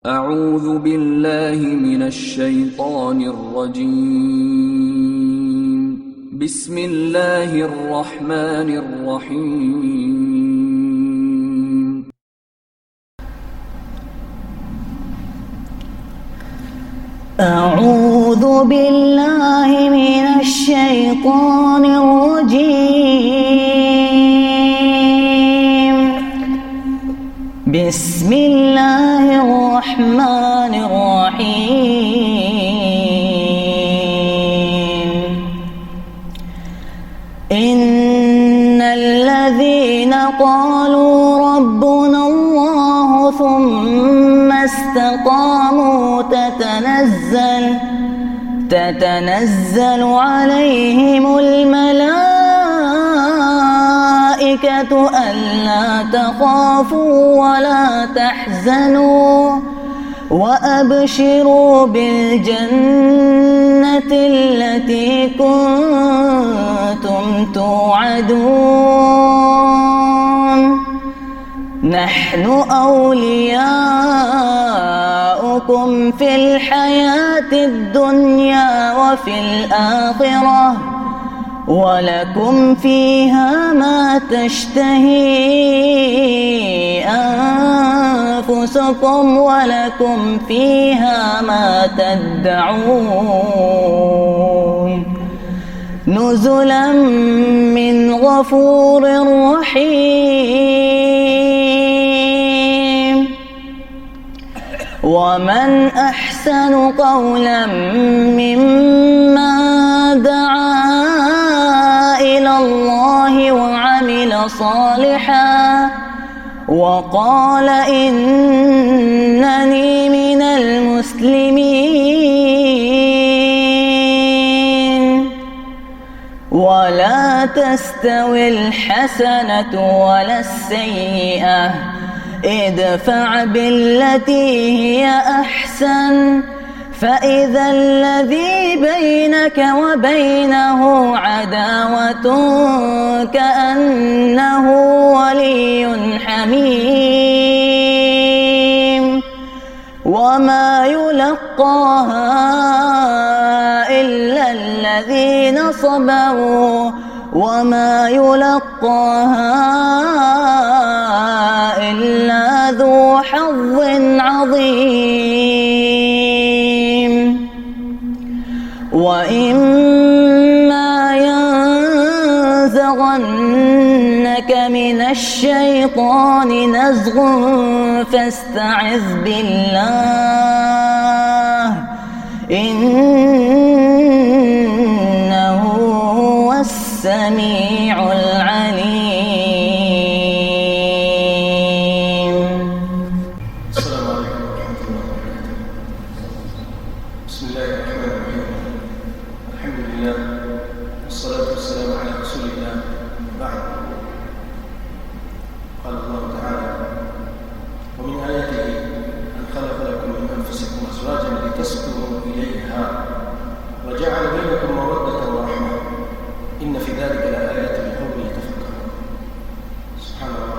أعوذ بالله من الشيطان الرجيم. بسم الله الرحمن الرحيم. أعوذ بالله من الشيطان الرجيم. بسم الله الرحمن الرحيم. إن الذين قالوا ربنا الله ثم استقاموا تتنزل عليهم الملائكة ألا تخافوا ولا تحزنوا وأبشروا بالجنة التي كنتم توعدون. نحن أولياؤكم في الحياة الدنيا وفي الآخرة ولكم فيها ما تشتهي أنفسكم ولكم فيها ما تدعون. نزلا من غفور رحيم. ومن أحسن قولا ممن دعا إلى الله وعمل صالحا وقال إنني من المسلمين. ولا تستوي الحسنة ولا السيئة، ادفع بالتي هي أحسن فإذا الذي بينك وبينه عداوة كأنه ولي حميم. وما يلقاها إلا الذين صبروا وما يلقاها إلا ذو حظ عظيم. وإما ينزغنك من الشيطان نزغ فاستعذ بالله إنه هو السميع العليم. السلام عليكم ورحمة الله وبركاته. بسم الله الرحمن الرحيم. الحمد لله والصلاة والسلام على رسول الله. بعد قال الله تعالى: ومن آياته أن خلق لكم من أنفسكم أزواجا لتسكنوا إليها وجعل بينكم مودة ورحمة إن في ذلك لآيات لقوم يتفكرون. سبحان الله.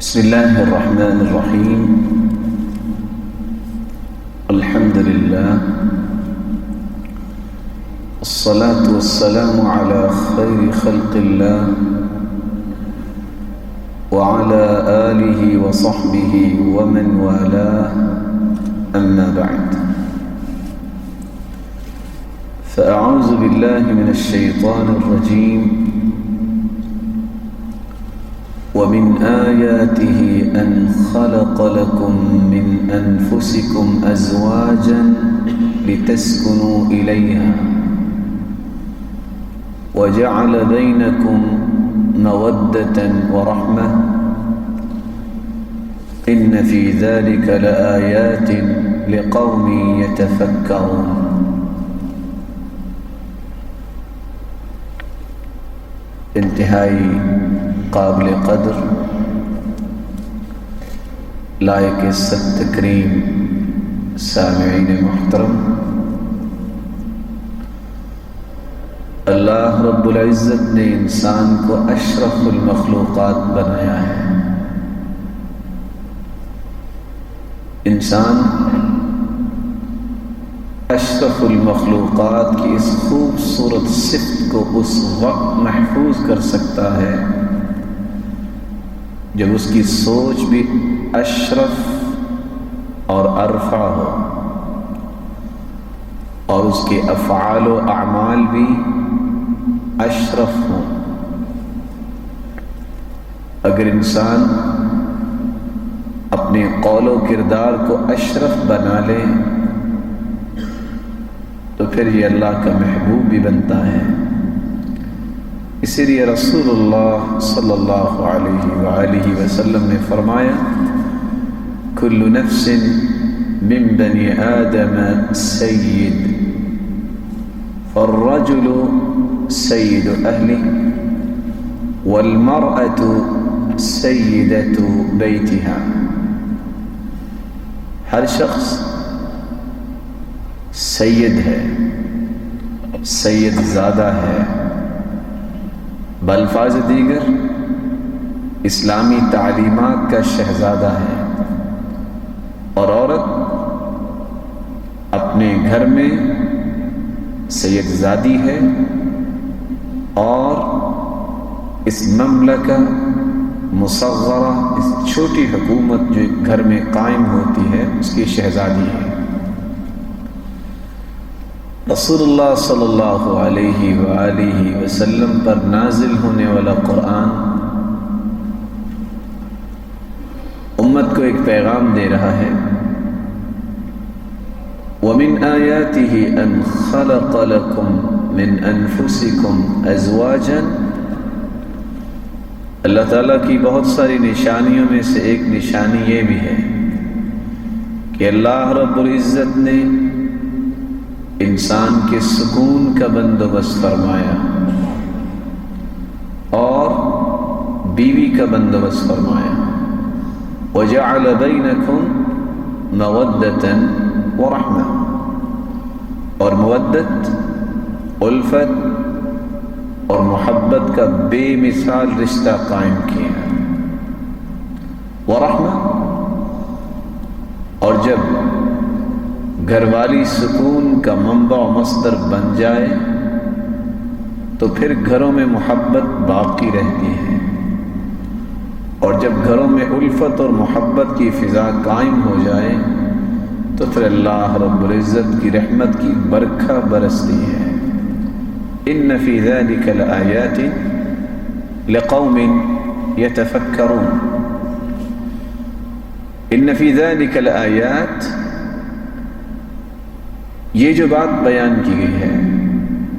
بسم الله الرحمن الرحيم. الحمد لله الصلاة والسلام على خير خلق الله وعلى آله وصحبه ومن والاه، أما بعد، فأعوذ بالله من الشيطان الرجيم. ومن آياته أن خلق لكم من أنفسكم أزواجا لتسكنوا إليها وجعل بينكم مودة ورحمة إن في ذلك لآيات لقوم يتفكرون. انتہائی قابل قدر لائق عزت تکریم سامعین محترم، اللہ رب العزت نے انسان کو اشرف المخلوقات بنایا ہے۔ انسان اشرف المخلوقات کی اس خوبصورت صفت کو اس وقت محفوظ کر سکتا ہے جب اس کی سوچ بھی اشرف اور ارفع ہو اور اس کے افعال و اعمال بھی اشرف ہوں۔ اگر انسان اپنے قول و کردار کو اشرف بنا لے تو پھر یہ اللہ کا محبوب بھی بنتا ہے۔ اسی لیے رسول اللہ صلی اللہ علیہ وآلہ وسلم نے فرمایا کل نفس من بنی آدم سید فالرجل سید اہلہ والمرأة سیدۃ بیتہا۔ ہر شخص سید ہے، سید زادہ ہے، بالفاظ دیگر اسلامی تعلیمات کا شہزادہ ہے، اور عورت اپنے گھر میں سید زادی ہے اور اس مملکہ مصغرہ، اس چھوٹی حکومت جو گھر میں قائم ہوتی ہے اس کی شہزادی ہے۔ رسول اللہ صلی اللہ علیہ وآلہ وسلم پر نازل ہونے والا قرآن امت کو ایک پیغام دے رہا ہے۔ وَمِنْ آيَاتِهِ أَنْ خَلَقَ لَكُمْ مِنْ أَنفُسِكُمْ أَزْوَاجًا۔ اللہ تعالیٰ کی بہت ساری نشانیوں میں سے ایک نشانی یہ بھی ہے کہ اللہ رب العزت نے انسان کے سکون کا بندوبست فرمایا اور بیوی کا بندوبست فرمایا۔ وَجَعَلَ بَيْنَكُمْ مَوَدَّةً وَرَحْمَةً، اور مودت، الفت اور محبت کا بے مثال رشتہ قائم کیا۔ ورحمہ، اور جب گھر والی سکون کا منبع و مصدر بن جائے تو پھر گھروں میں محبت باقی رہتی ہے، اور جب گھروں میں الفت اور محبت کی فضا قائم ہو جائے تو پھر اللہ رب العزت کی رحمت کی برکھا برستی ہے۔ ان فی ذلک لآیات لقوم یتفکرون۔ ان فی ذلک لآیات، یہ جو بات بیان کی گئی ہے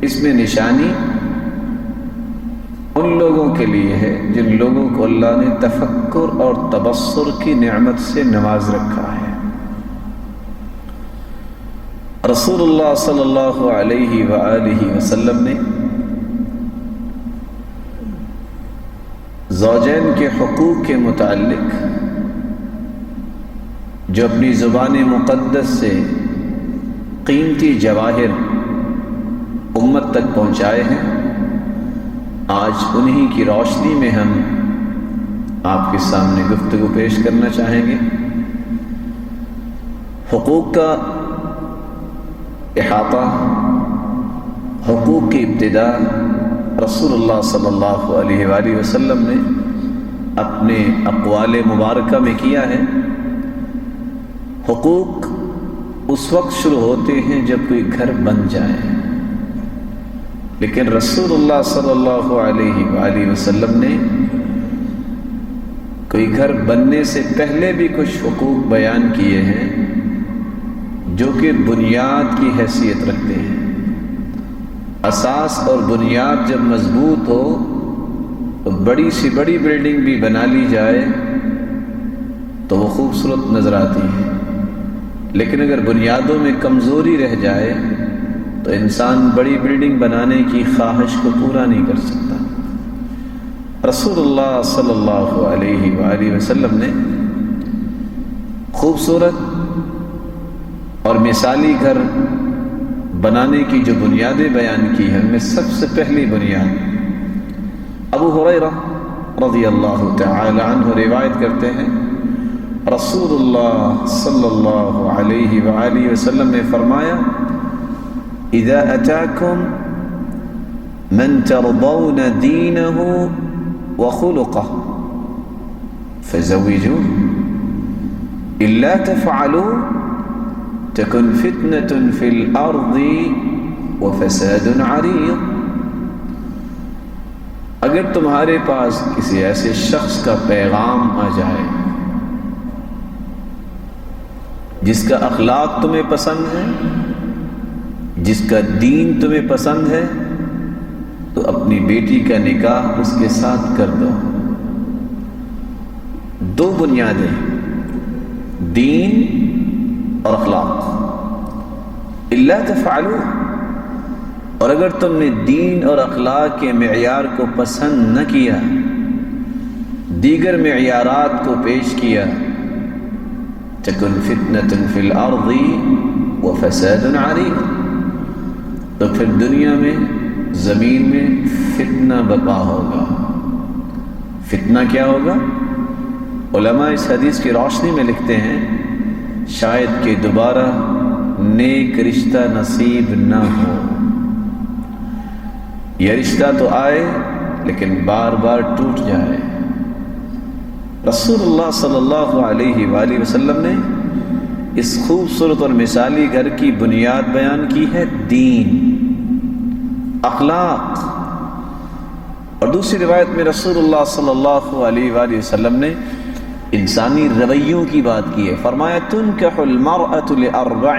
اس میں نشانی ان لوگوں کے لیے ہے جن لوگوں کو اللہ نے تفکر اور تبصر کی نعمت سے نواز رکھا ہے۔ رسول اللہ صلی اللہ علیہ وآلہ وسلم نے زوجین کے حقوق کے متعلق جو اپنی زبان مقدس سے قیمتی جواہر امت تک پہنچائے ہیں، آج انہی کی روشنی میں ہم آپ کے سامنے گفتگو پیش کرنا چاہیں گے۔ حقوق کا احاطہ، حقوق کی ابتدا رسول اللہ صلی اللہ علیہ وآلہ وسلم نے اپنے اقوال مبارکہ میں کیا ہے۔ حقوق اس وقت شروع ہوتے ہیں جب کوئی گھر بن جائے، لیکن رسول اللہ صلی اللہ علیہ وآلہ وسلم نے کوئی گھر بننے سے پہلے بھی کچھ حقوق بیان کیے ہیں جو کہ بنیاد کی حیثیت رکھتے ہیں۔ اساس اور بنیاد جب مضبوط ہو تو بڑی سی بڑی بلڈنگ بھی بنا لی جائے تو وہ خوبصورت نظر آتی ہے، لیکن اگر بنیادوں میں کمزوری رہ جائے تو انسان بڑی بلڈنگ بنانے کی خواہش کو پورا نہیں کر سکتا۔ رسول اللہ صلی اللہ علیہ وآلہ وسلم نے خوبصورت اور مثالی گھر بنانے کی جو بنیادیں بیان کی ہیں، ان میں سب سے پہلی بنیاد ابو ہریرہ رضی اللہ تعالی عنہ روایت کرتے ہیں، رسول اللہ صلی اللہ علیہ وآلہ وسلم نے فرمایا، اذا اتاکم من ترضون دینہ وخلقہ فزوجوه الا تفعلوا تكن فتنة في الارض وفساد عريض۔ اگر تمہارے پاس کسی ایسے شخص کا پیغام آ جائے جس کا اخلاق تمہیں پسند ہے، جس کا دین تمہیں پسند ہے، تو اپنی بیٹی کا نکاح اس کے ساتھ کر دو۔ دو بنیادیں، دین اور اخلاق۔ الا تفعلوا، اور اگر تم نے دین اور اخلاق کے معیار کو پسند نہ کیا، دیگر معیارات کو پیش کیا، تکن فتنة فی الارض وفساد عریض، تو پھر دنیا میں، زمین میں فتنہ برپا ہوگا۔ فتنہ کیا ہوگا؟ علماء اس حدیث کی روشنی میں لکھتے ہیں، شاید کہ دوبارہ نیک رشتہ نصیب نہ ہو، یہ رشتہ تو آئے لیکن بار بار ٹوٹ جائے۔ رسول اللہ صلی اللہ علیہ وآلہ وسلم نے اس خوبصورت اور مثالی گھر کی بنیاد بیان کی ہے دین، اخلاق۔ اور دوسری روایت میں رسول اللہ صلی اللہ علیہ وآلہ وسلم نے انسانی رویوں کی بات کی ہے، فرمایا تنکح المرأة لأربع۔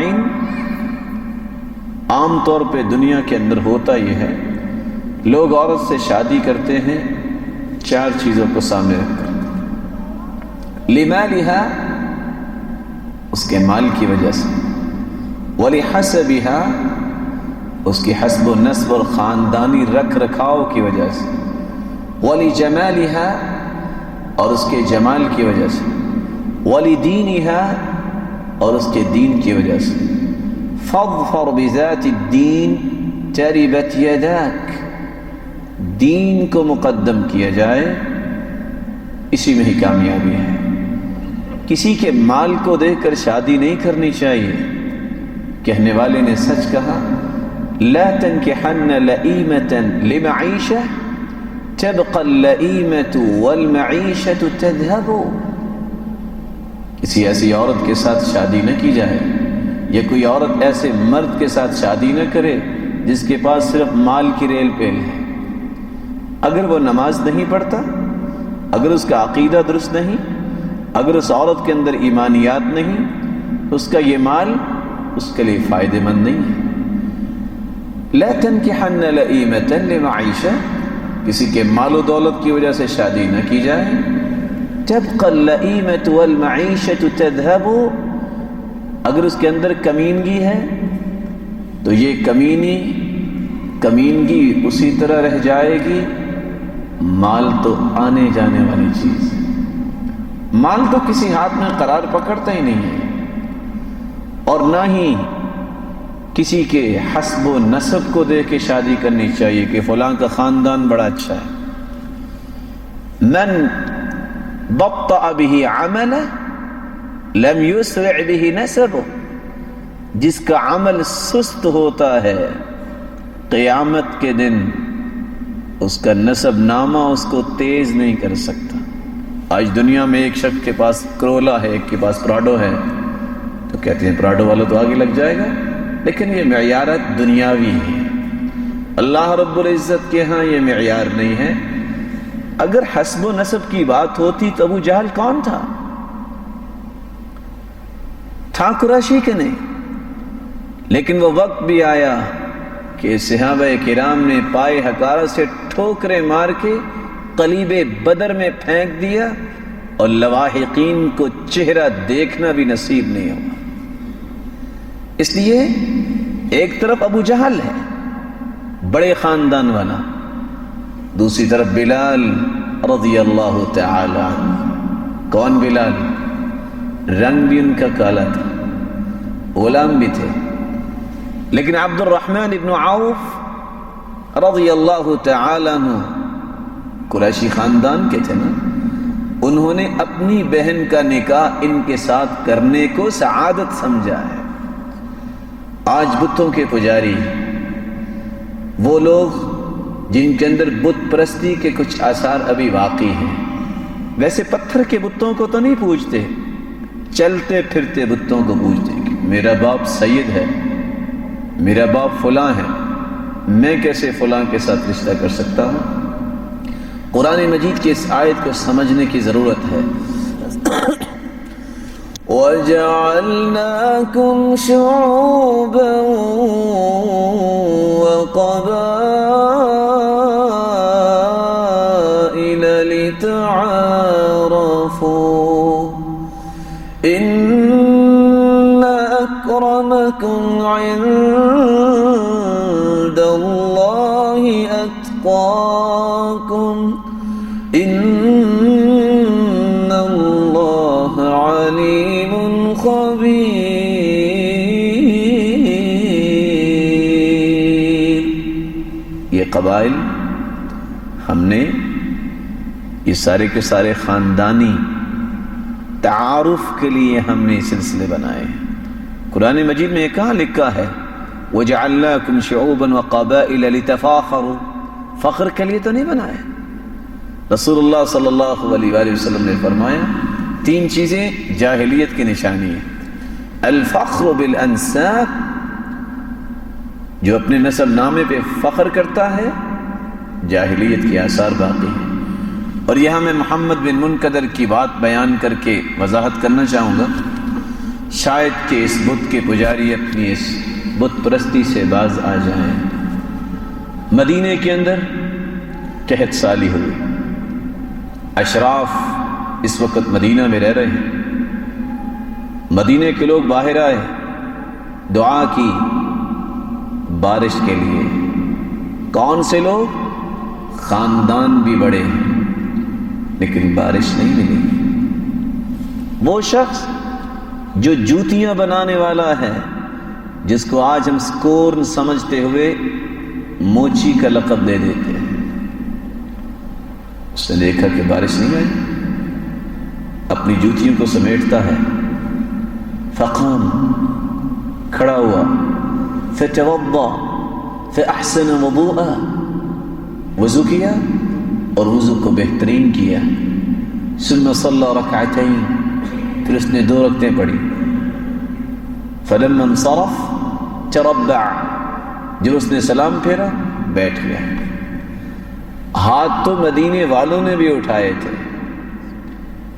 عام طور پہ دنیا کے اندر ہوتا یہ ہے، لوگ عورت سے شادی کرتے ہیں چار چیزوں کو سامنے رکھ کر، لمالها، اس کے مال کی وجہ سے، ولحسبها، اس کی حسب و نسب اور خاندانی رکھ رکھاؤ کی وجہ سے، ولجمالها، اور اس کے جمال کی وجہ سے، ولدینها، اور اس کے دین کی وجہ سے۔ فاظفر بذات الدین تربت یداک، دین کو مقدم کیا جائے، اسی میں ہی کامیابی ہے۔ کسی کے مال کو دیکھ کر شادی نہیں کرنی چاہیے۔ کہنے والے نے سچ کہا، لا تنکحن لئیمة لمعیشہ تبقى اللئیمة والمعیشة تذهب۔ کسی ایسی عورت کے ساتھ شادی نہ کی جائے، یا کوئی عورت ایسے مرد کے ساتھ شادی نہ کرے جس کے پاس صرف مال کی ریل پیل ہے۔ اگر وہ نماز نہیں پڑھتا، اگر اس کا عقیدہ درست نہیں، اگر اس عورت کے اندر ایمانیات نہیں، اس کا یہ مال اس کے لیے فائدہ مند نہیں ہے۔ لا تنکحن لئیمة لمعیشہ، کسی کے مال و دولت کی وجہ سے شادی نہ کی جائے۔ تبقى اللئیمة والمعیشة تذهب، اگر اس کے اندر کمینگی ہے تو یہ کمینگی اسی طرح رہ جائے گی۔ مال تو آنے جانے والی چیز ہے، مال تو کسی ہاتھ میں قرار پکڑتا ہی نہیں ہے، اور نہ ہی کسی کے حسب و نسب کو دیکھ کے شادی کرنی چاہیے کہ فلاں کا خاندان بڑا اچھا ہے۔ من بطأ به عمله لم يسرع به نسبه، جس کا عمل سست ہوتا ہے قیامت کے دن اس کا نسب نامہ اس کو تیز نہیں کر سکتا۔ آج دنیا میں ایک شخص کے پاس کرولا ہے، ایک کے پاس پراڈو ہے، تو کہتے ہیں پراڈو والا تو آگے لگ جائے گا، لیکن یہ معیارات دنیاوی ہے۔ اللہ رب العزت کے ہاں یہ معیار نہیں ہے۔ اگر حسب و نسب کی بات ہوتی تو ابو جہل کون تھا؟ تھا قریشی کہ نہیں؟ لیکن وہ وقت بھی آیا کہ صحابہ کرام نے پائے حقارت سے ٹھوکریں مار کے قلیب بدر میں پھینک دیا، اور لواحقین کو چہرہ دیکھنا بھی نصیب نہیں ہوگا۔ اس لیے ایک طرف ابو جہل ہے بڑے خاندان والا، دوسری طرف بلال رضی اللہ تعالی عنہ۔ کون بلال؟ رنگ بھی ان کا کالا تھا، غلام بھی تھے، لیکن عبد الرحمن ابن عوف رضی اللہ تعالی عنہ قریشی خاندان کے تھے نا، انہوں نے اپنی بہن کا نکاح ان کے ساتھ کرنے کو سعادت سمجھا ہے۔ آج بتوں کے پجاری، وہ لوگ جن کے اندر بت پرستی کے کچھ آثار ابھی باقی ہیں، ویسے پتھر کے بتوں کو تو نہیں پوجتے، چلتے پھرتے بتوں کو پوجتے کہ میرا باپ سید ہے، میرا باپ فلاں ہے، میں کیسے فلاں کے ساتھ رشتہ کر سکتا ہوں؟ قرآن مجید کی اس آیت کو سمجھنے کی ضرورت ہے۔ وَجَعَلْنَاكُمْ شُعُوبًا وَقَبَائِلَ لِتَعَارَفُوا إِنَّ أَكْرَمَكُمْ عِندَ اللَّهِ أَتْقَاكُمْ إِنَّ اللَّهَ عَلِيمٌ خَبِيرٌ۔ یہ قبائل ہم نے یہ سارے کے سارے خاندانی تعارف کے لیے ہم نے سلسلے بنائے ہیں۔ قرآن مجید میں کہاں لکھا ہے وَجَعَلْنَاكُمْ شُعُوبًا وَقَبَائِلَ لِتَفَاخَرُوا؟ فخر کے لیے تو نہیں بنائے۔ رسول اللہ صلی اللہ علیہ وآلہ وسلم نے فرمایا 3 چیزیں جاہلیت کی نشانی ہیں۔ الفخر بالانساب، جو اپنے نسب نامے پہ فخر کرتا ہے، جاہلیت کے آثار باقی ہیں۔ اور یہاں میں محمد بن منقدر کی بات بیان کر کے وضاحت کرنا چاہوں گا، شاید کہ اس بت کے پجاری اپنی اس بت پرستی سے باز آ جائیں۔ مدینے کے اندر قحط سالی ہوئی، اشراف اس وقت مدینہ میں رہ رہے ہیں، مدینے کے لوگ باہر آئے، دعا کی بارش کے لیے۔ کون سے لوگ؟ خاندان بھی بڑے ہیں، لیکن بارش نہیں ملی۔ وہ شخص جو جوتیاں بنانے والا ہے، جس کو آج ہم سکورن سمجھتے ہوئے موچی کا لقب دے دیتے ہیں، اس نے دیکھا کہ بارش نہیں آئی، اپنی جوتیوں کو سمیٹتا ہے، فقام، کھڑا ہوا، فتوضا فاحسن وضوءا، وضو کیا اور وضو کو بہترین کیا، ثم صلی رکعتین، پھر اس نے 2 رکعتیں پڑھی، فلما انصرف تربع، جب اس نے سلام پھیرا بیٹھ گیا۔ ہاتھ تو مدینے والوں نے بھی اٹھائے تھے،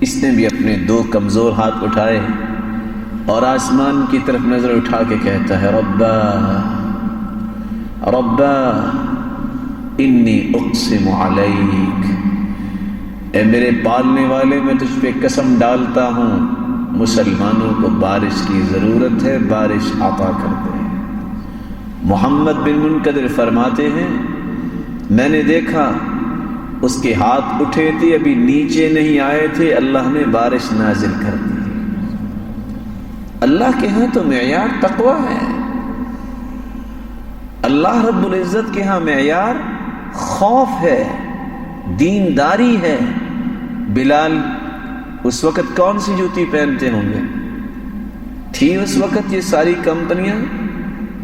اس نے بھی اپنے 2 کمزور ہاتھ اٹھائے اور آسمان کی طرف نظر اٹھا کے کہتا ہے ربا ربا انی اقسم علیک، اے میرے پالنے والے، میں تجھ پہ قسم ڈالتا ہوں مسلمانوں کو بارش کی ضرورت ہے، بارش عطا کر دے۔ محمد بن منقدر فرماتے ہیں میں نے دیکھا اس کے ہاتھ اٹھے تھے، ابھی نیچے نہیں آئے تھے، اللہ نے بارش نازل کر دی۔ اللہ کے ہاں تو معیار تقوی ہے، اللہ رب العزت کے ہاں معیار خوف ہے، دینداری ہے۔ بلال اس وقت کون سی جوتی پہنتے ہوں گے؟ تھی اس وقت یہ ساری کمپنیاں،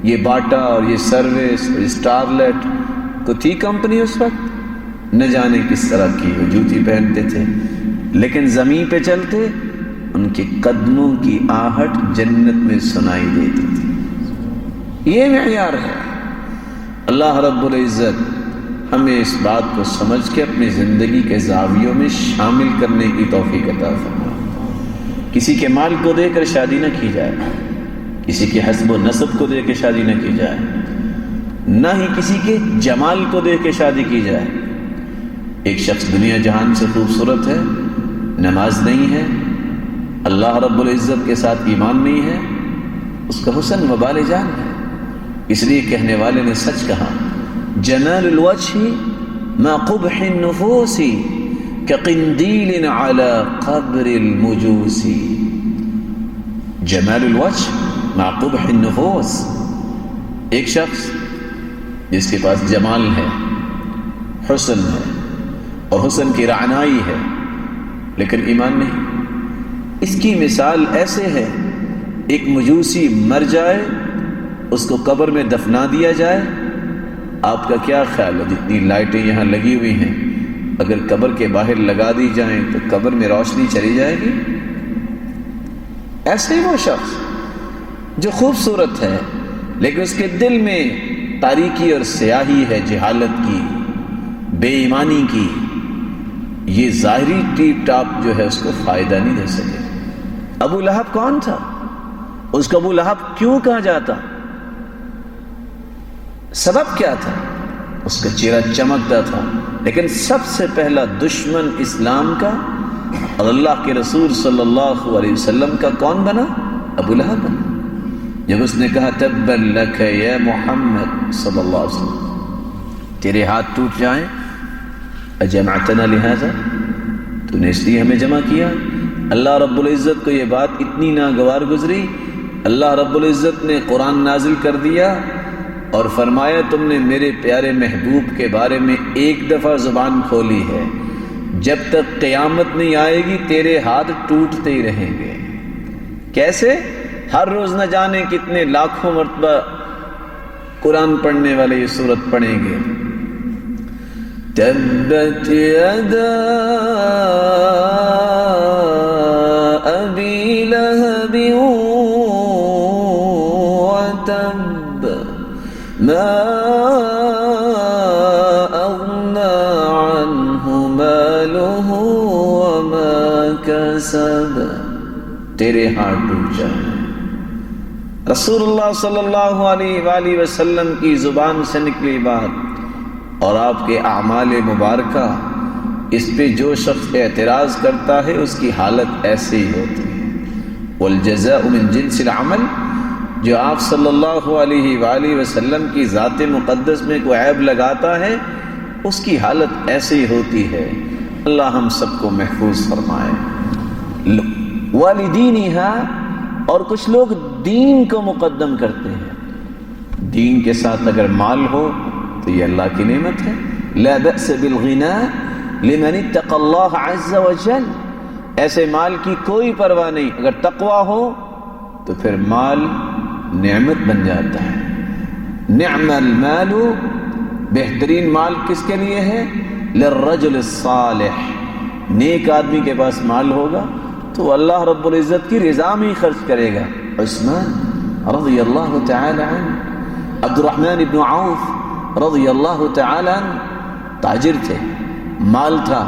یہ باٹا اور یہ سروس اور اسٹارلیٹ کو تھی کمپنی اس وقت؟ نہ جانے کس طرح کی وہ جوتی پہنتے تھے، لیکن زمین پہ چلتے ان کے قدموں کی آہٹ جنت میں سنائی دیتی تھی۔ یہ معیار ہے۔ اللہ رب العزت ہمیں اس بات کو سمجھ کے اپنی زندگی کے زاویوں میں شامل کرنے کی توفیق عطا فرمائے۔ کسی کے مال کو دے کر شادی نہ کی جائے، کسی کے حسب و نسب کو دے کے شادی نہ کی جائے، نہ ہی کسی کے جمال کو دے کے شادی کی جائے۔ ایک شخص دنیا جہان سے خوبصورت ہے، نماز نہیں ہے، اللہ رب العزت کے ساتھ ایمان نہیں ہے، اس کا حسن وبال جان ہے۔ اس لیے کہنے والے نے سچ کہا، جمال الوجہ ما قبح النفوس كقنديل على قبر المجوس۔ جمال الوجہ مع قبح النفوس، ایک شخص جس کے پاس جمال ہے، حسن ہے، اور حسن کی رعنائی ہے، لیکن ایمان نہیں، اس کی مثال ایسے ہے، ایک مجوسی مر جائے، اس کو قبر میں دفنا دیا جائے، آپ کا کیا خیال ہے؟ جتنی لائٹیں یہاں لگی ہوئی ہیں اگر قبر کے باہر لگا دی جائیں تو قبر میں روشنی چلی جائے گی؟ ایسے ہی وہ شخص جو خوبصورت ہے لیکن اس کے دل میں تاریکی اور سیاہی ہے، جہالت کی، بے ایمانی کی، یہ ظاہری ٹیپ ٹاپ جو ہے اس کو فائدہ نہیں دے سکے۔ ابو لہب کون تھا؟ اس کو ابو لہب کیوں کہا جاتا؟ سبب کیا تھا؟ اس کا چہرہ چمکتا تھا، لیکن سب سے پہلا دشمن اسلام کا اور اللہ کے رسول صلی اللہ علیہ وسلم کا کون بنا؟ ابو لہب بنا۔ جب اس نے کہا تبا لک یا محمد صلی اللہ علیہ وسلم، تیرے ہاتھ ٹوٹ جائیں، اجمعتنا لہذا، تو نے اس لیے ہمیں جمع کیا؟ اللہ رب العزت کو یہ بات اتنی ناگوار گزری، اللہ رب العزت نے قرآن نازل کر دیا اور فرمایا تم نے میرے پیارے محبوب کے بارے میں ایک دفعہ زبان کھولی ہے، جب تک قیامت نہیں آئے گی تیرے ہاتھ ٹوٹتے ہی رہیں گے۔ کیسے؟ ہر روز نہ جانے کتنے لاکھوں مرتبہ قرآن پڑھنے والے یہ سورت پڑھیں گے۔ تبت یدا ابی لہب وتب ما اغنى عنہ مالہ وما کسب، تیرے ہاتھ ٹوٹ جائیں۔ رسول اللہ صلی اللہ علیہ وآلہ وسلم کی زبان سے نکلی بات اور آپ کے اعمال مبارکہ، اس پہ جو شخص اعتراض کرتا ہے اس کی حالت ایسے ہی ہوتی ہے۔ والجزاء من جنس العمل، جو آپ صلی اللہ علیہ وآلہ وسلم کی ذات مقدس میں کوئی عیب لگاتا ہے اس کی حالت ایسے ہی ہوتی ہے۔ اللہ ہم سب کو محفوظ فرمائے۔ والدینہا، اور کچھ لوگ دین کو مقدم کرتے ہیں، دین کے ساتھ اگر مال ہو تو یہ اللہ کی نعمت ہے۔ لا بأس بالغناء لمن اتقى اللہ عز وجل، ایسے مال کی کوئی پرواہ نہیں، اگر تقوی ہو تو پھر مال نعمت بن جاتا ہے۔ نعم المال، بہترین مال کس کے لیے ہے؟ للرجل الصالح، نیک آدمی کے پاس مال ہوگا تو اللہ رب العزت کی رضا میں خرچ کرے گا۔ عثمان رضی اللہ تعالی عنہ، عبد الرحمن بن عوف رضی اللہ تعالی عنہ تاجر تھے، مال تھا،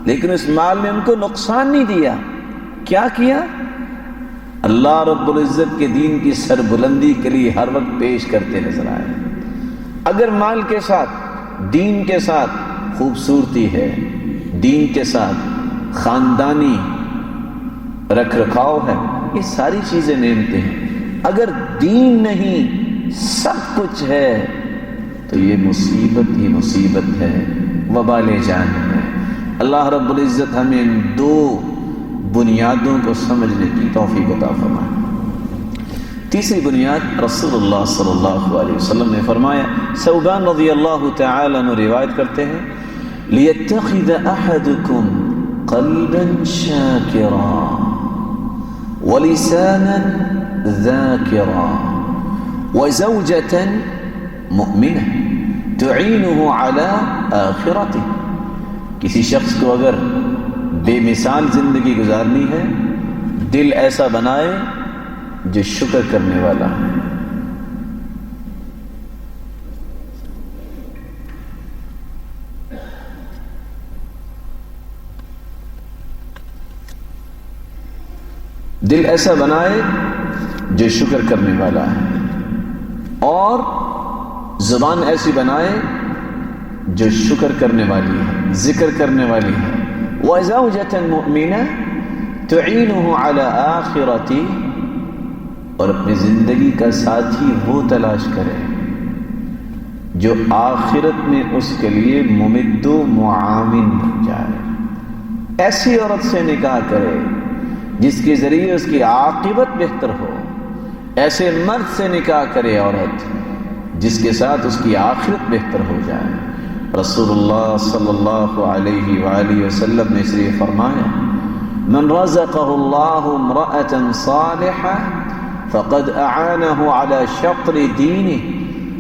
لیکن اس مال نے ان کو نقصان نہیں دیا۔ کیا کیا؟ اللہ رب العزت کے دین کی سربلندی کے لیے ہر وقت پیش کرتے نظر آئے۔ اگر مال کے ساتھ، دین کے ساتھ خوبصورتی ہے، دین کے ساتھ خاندانی رکھ رکھاؤ ہے، یہ ساری چیزیں نعمتیں ہیں۔ اگر دین نہیں، سب کچھ ہے، تو یہ مصیبت ہی مصیبت ہے، وبال جان ہے۔ اللہ رب العزت ہمیں ان دو بنیادوں کو سمجھنے کی توفیق عطا فرمائے۔ تیسری بنیاد، رسول اللہ صلی اللہ علیہ وسلم نے فرمایا، ثوبان رضی اللہ تعالی عنہ روایت کرتے ہیں، لِيَتَّخِذَ أَحَدُكُمْ قَلْبًا شَاكِرًا وَلِسَانًا ذَاكِرًا وَزَوْجَةً مُؤْمِنَةً تُعِينُهُ عَلَىٰ آخِرَتِهِ، کسی شخص کو اگر بے مثال زندگی گزارنی ہے، دل ایسا بنائے جو شکر کرنے والا ہے۔ دل ایسا بنائے جو شکر کرنے والا ہے، اور زبان ایسی بنائے جو شکر کرنے والی ہے، ذکر کرنے والی ہے، وزوجة مؤمنة تعینہ علی آخرتی، اور اپنی زندگی کا ساتھی وہ تلاش کرے جو آخرت میں اس کے لیے ممد و معاون بن جائے۔ ایسی عورت سے نکاح کرے جس کے ذریعے اس کی عاقبت بہتر ہو، ایسے مرد سے نکاح کرے عورت جس کے ساتھ اس کی آخرت بہتر ہو جائے۔ رسول اللہ صلی اللہ علیہ وآلہ وسلم نے اس لیے فرمایا من رزقہ اللہ امرأة صالحہ فقد اعانہ علی شطر دینہ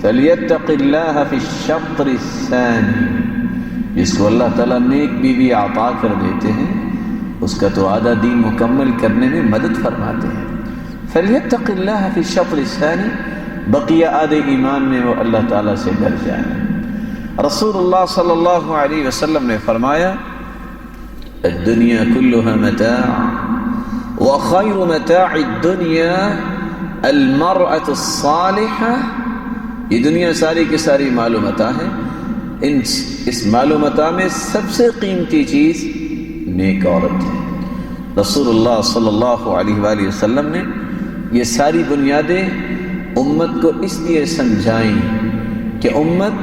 فلیتق اللہ فی الشطر الثانی، جس کو اللہ تعالیٰ نیک بیوی عطا کر دیتے ہیں اس کا تو آدھا دین مکمل کرنے میں مدد فرماتے ہیں۔ فلیتق اللہ فی الشطر الثانی، بقیہ آدھے ایمان میں وہ اللہ تعالیٰ سے ڈر جائے۔ رسول اللہ صلی اللہ علیہ وسلم نے فرمایا الدنیا کلها متاع وخیر متاع الدنیا المرأة الصالحة، یہ دنیا ساری کی ساری مال و متاع ہے، اس مال و متاع میں سب سے قیمتی چیز نیک عورت ہے۔ رسول اللہ صلی اللہ علیہ وآلہ وسلم نے یہ ساری بنیادیں امت کو اس لیے سمجھائیں کہ امت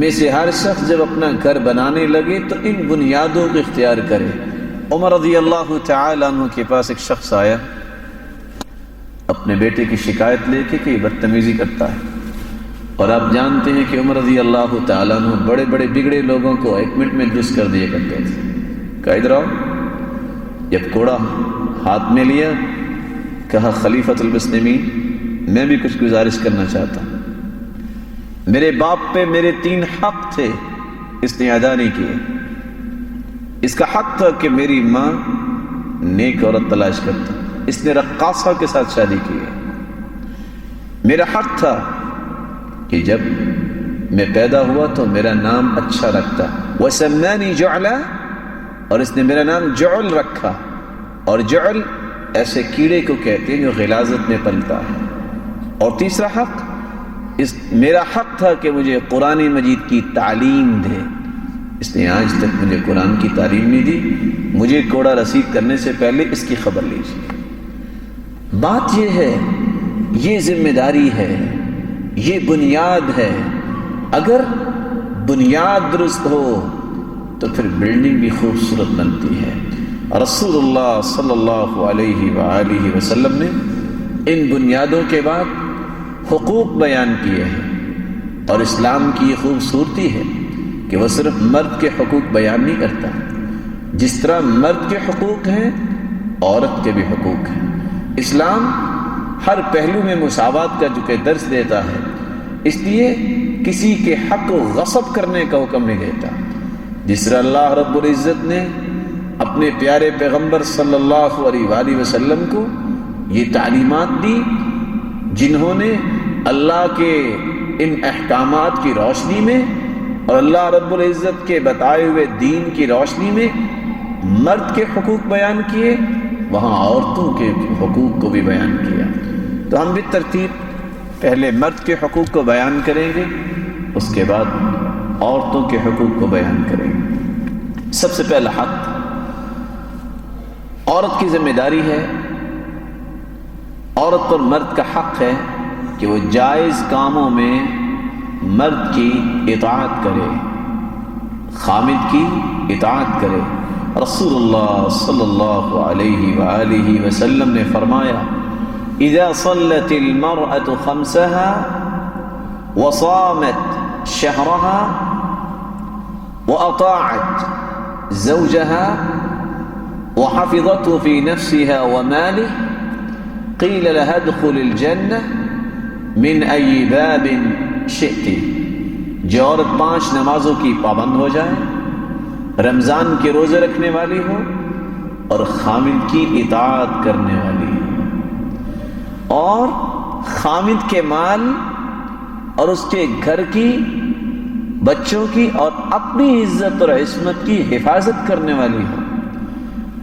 میں سے ہر شخص جب اپنا گھر بنانے لگے تو ان بنیادوں کو اختیار کرے۔ عمر رضی اللہ تعالی عنہ کے پاس ایک شخص آیا اپنے بیٹے کی شکایت لے کے کہ یہ بدتمیزی کرتا ہے، اور آپ جانتے ہیں کہ عمر رضی اللہ تعالیٰ عنہ بڑے بڑے بگڑے لوگوں کو 1 منٹ میں درست کر دیا کرتے تھے۔ کہا ادھر آؤ، جب کوڑا ہاتھ میں لیا کہا خلیفۃ المسلمین میں بھی کچھ گزارش کرنا چاہتا ہوں، میرے باپ پہ میرے 3 حق تھے، اس نے ادا نہیں کیے۔ اس کا حق تھا کہ میری ماں نیک عورت تلاش کرتا، اس نے رقاصہ کے ساتھ شادی کی ہے۔ میرا حق تھا کہ جب میں پیدا ہوا تو میرا نام اچھا رکھتا، وَسَمَّانِي جُعْلًا، اور اس نے میرا نام جعل رکھا، اور جعل ایسے کیڑے کو کہتے ہیں جو غلاظت میں پلتا ہے۔ اور تیسرا حق، میرا حق تھا کہ مجھے قرآن مجید کی تعلیم دے، اس نے آج تک مجھے قرآن کی تعلیم نہیں دی، مجھے کوڑا رسید کرنے سے پہلے اس کی خبر لیجیے۔ بات یہ ہے، یہ ذمہ داری ہے، یہ بنیاد ہے۔ اگر بنیاد درست ہو تو پھر بلڈنگ بھی خوبصورت بنتی ہے۔ رسول اللہ صلی اللہ علیہ وآلہ وسلم نے ان بنیادوں کے بعد حقوق بیان کیے ہیں، اور اسلام کی یہ خوبصورتی ہے کہ وہ صرف مرد کے حقوق بیان نہیں کرتا، جس طرح مرد کے حقوق ہیں عورت کے بھی حقوق ہیں۔ اسلام ہر پہلو میں مساوات کا جو کہ درس دیتا ہے، اس لیے کسی کے حق کو غصب کرنے کا حکم نہیں دیتا۔ جس طرح اللہ رب العزت نے اپنے پیارے پیغمبر صلی اللہ علیہ وآلہ وسلم کو یہ تعلیمات دی، جنہوں نے اللہ کے ان احکامات کی روشنی میں اور اللہ رب العزت کے بتائے ہوئے دین کی روشنی میں مرد کے حقوق بیان کیے، وہاں عورتوں کے حقوق کو بھی بیان کیا۔ تو ہم بھی ترتیب پہلے مرد کے حقوق کو بیان کریں گے، اس کے بعد عورتوں کے حقوق کو بیان کریں گے۔ سب سے پہلا حق، عورت کی ذمہ داری ہے، عورت اور مرد کا حق ہے کہ وہ جائز کاموں میں مرد کی اطاعت کرے، خامد کی اطاعت کرے۔ رسول اللہ صلی اللہ علیہ وآلہ وسلم نے فرمایا اذا صلت المرأة خمسها وصامت شهرها وأطاعت زوجها وحفظته في نفسها وماله قيل لها ادخل الجنة من أي باب شئت۔ جو عورت 5 نمازوں کی پابند ہو جائے، رمضان کے روزے رکھنے والی ہو اور خامد کی اطاعت کرنے والی ہو، اور خامد کے مال اور اس کے گھر کی، بچوں کی اور اپنی عزت اور عصمت کی حفاظت کرنے والی ہو،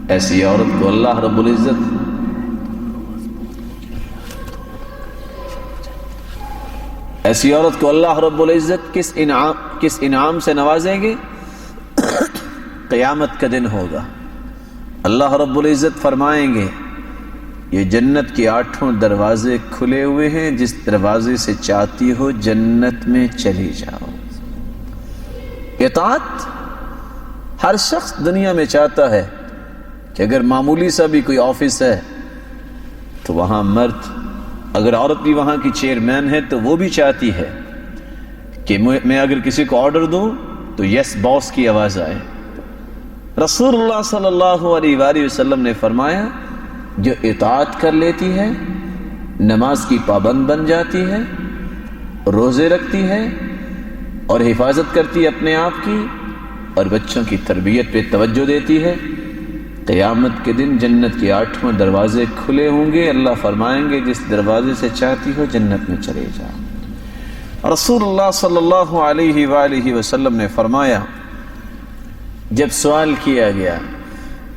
ایسی عورت کو اللہ رب العزت کس انعام سے نوازیں گے؟ قیامت کا دن ہوگا. اللہ رب العزت فرمائیں گے یہ جنت کے 8 دروازے کھلے ہوئے ہیں، جس دروازے سے چاہتی ہو جنت میں چلی جاؤ. اطاعت ہر شخص دنیا میں چاہتا ہے کہ اگر معمولی سا بھی کوئی آفس ہے تو وہاں مرد، اگر عورت بھی وہاں کی چیئرمین ہے تو وہ بھی چاہتی ہے کہ میں اگر کسی کو آرڈر دوں تو یس باس کی آواز آئے. رسول اللہ صلی اللہ علیہ وآلہ وسلم نے فرمایا جو اطاعت کر لیتی ہے، نماز کی پابند بن جاتی ہے، روزے رکھتی ہے اور حفاظت کرتی ہے اپنے آپ کی اور بچوں کی تربیت پہ توجہ دیتی ہے، قیامت کے دن جنت کے 8 دروازے کھلے ہوں گے. اللہ فرمائیں گے جس دروازے سے چاہتی ہو جنت میں چلے جاؤ. رسول اللہ صلی اللہ علیہ وآلہ وسلم نے فرمایا جب سوال کیا گیا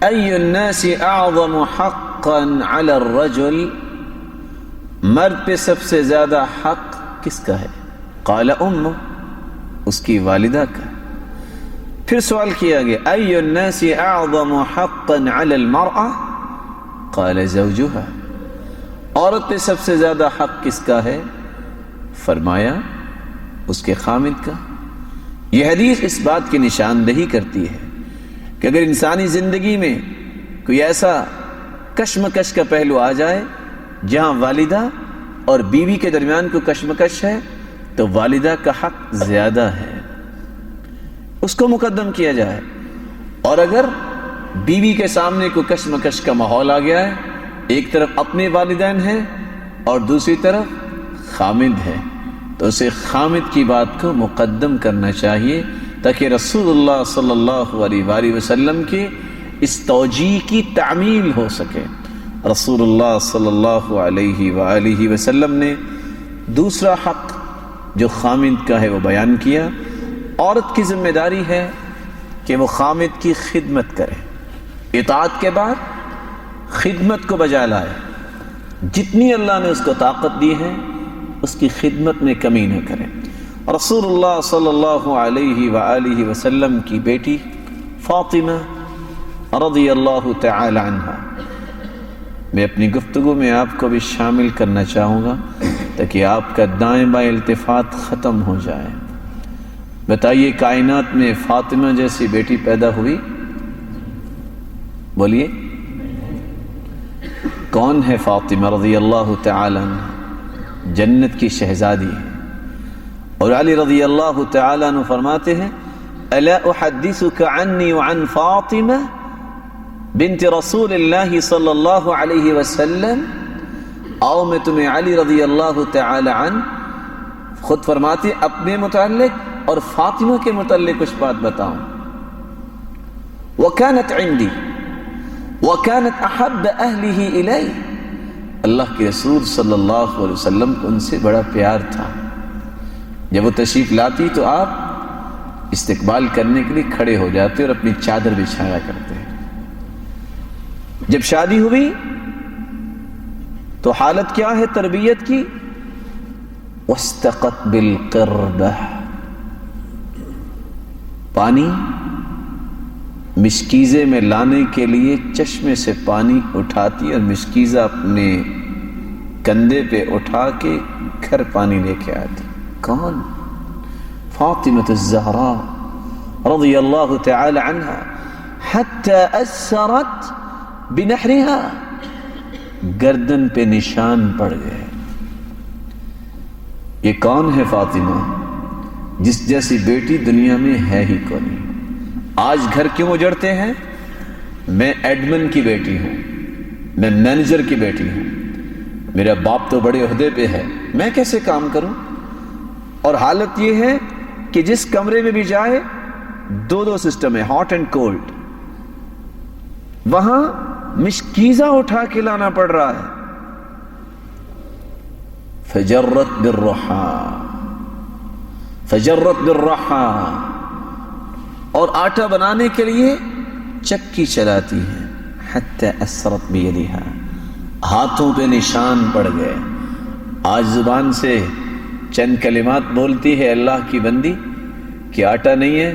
ای الناس اعظم حقا علی الرجل، مرد پہ سب سے زیادہ حق کس کا ہے؟ قال امہ، اس کی والدہ کا. پھر سوال کیا گیا ای الناس اعظم حقا علی المرأة، قال زوجها، عورت پہ سب سے زیادہ حق کس کا ہے؟ فرمایا اس کے خامد کا. یہ حدیث اس بات کی نشاندہی کرتی ہے کہ اگر انسانی زندگی میں کوئی ایسا کشمکش کا پہلو آ جائے جہاں والدہ اور بیوی کے درمیان کوئی کشمکش ہے تو والدہ کا حق زیادہ ہے، اس کو مقدم کیا جائے. اور اگر بیوی کے سامنے کوئی کشمکش کا ماحول آ گیا ہے، ایک طرف اپنے والدین ہیں اور دوسری طرف خامد ہے، تو اسے خامد کی بات کو مقدم کرنا چاہیے تاکہ رسول اللہ صلی اللہ علیہ وآلہ وسلم کے اس توجیہ کی تعمیل ہو سکے. رسول اللہ صلی اللہ علیہ وآلہ وسلم نے دوسرا حق جو خامد کا ہے وہ بیان کیا. عورت کی ذمہ داری ہے کہ وہ خامد کی خدمت کرے، اطاعت کے بعد خدمت کو بجا لائے، جتنی اللہ نے اس کو طاقت دی ہے اس کی خدمت میں کمی نہ کرے. رسول اللہ صلی اللہ علیہ وآلہ وسلم کی بیٹی فاطمہ رضی اللہ تعالی عنہ، میں اپنی گفتگو میں آپ کو بھی شامل کرنا چاہوں گا تاکہ آپ کا دائیں بائیں التفات ختم ہو جائے. بتائیے کائنات میں فاطمہ جیسی بیٹی پیدا ہوئی؟ بولیے کون ہے فاطمہ رضی اللہ تعالی عنہ؟ جنت کی شہزادی ہے. اور علی رضی اللہ تعالی عنہ فرماتے ہیں الا احدثك عنی وعن فاطمہ بنت رسول اللہ صلی اللہ علیہ وسلم، آؤ میں تمہیں علی رضی اللہ تعالی عنہ خود فرماتے اپنے متعلق اور فاطمہ کے متعلق کچھ بات بتاؤں. وكانت عندي وكانت احب اہلہ الی، اللہ کے رسول صلی اللہ علیہ وسلم کو ان سے بڑا پیار تھا. جب وہ تشریف لاتی تو آپ استقبال کرنے کے لیے کھڑے ہو جاتے اور اپنی چادر بچھایا کرتے. جب شادی ہوئی تو حالت کیا ہے تربیت کی؟ واستقت بالقربہ، پانی مشکیزے میں لانے کے لیے چشمے سے پانی اٹھاتی اور مشکیزہ اپنے کندھے پہ اٹھا کے گھر پانی لے کے آتی. کون؟ فاطمہ الزہراء رضی اللہ تعالی عنہا حتی اثرت بنحرها، گردن پہ نشان پڑ گئے. یہ کون ہے فاطمہ؟ جس جیسی بیٹی دنیا میں ہے ہی کوئی. آج گھر کیوں اجڑتے ہیں؟ میں ایڈمن کی بیٹی ہوں، میں مینیجر کی بیٹی ہوں، میرا باپ تو بڑے عہدے پہ ہے، میں کیسے کام کروں؟ اور حالت یہ ہے کہ جس کمرے میں بھی جائے دو سسٹم ہے، ہاٹ اینڈ کولڈ. وہاں مشکیزہ اٹھا کے لانا پڑ رہا ہے. فجرت بالرحا، اور آٹا بنانے کے لیے چکی چلاتی ہے. حتی اثرت بیدہا، ہاتھوں پہ نشان پڑ گئے. آج زبان سے چند کلمات بولتی ہے اللہ کی بندی کہ آٹا نہیں ہے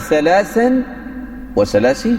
33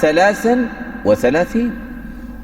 33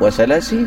34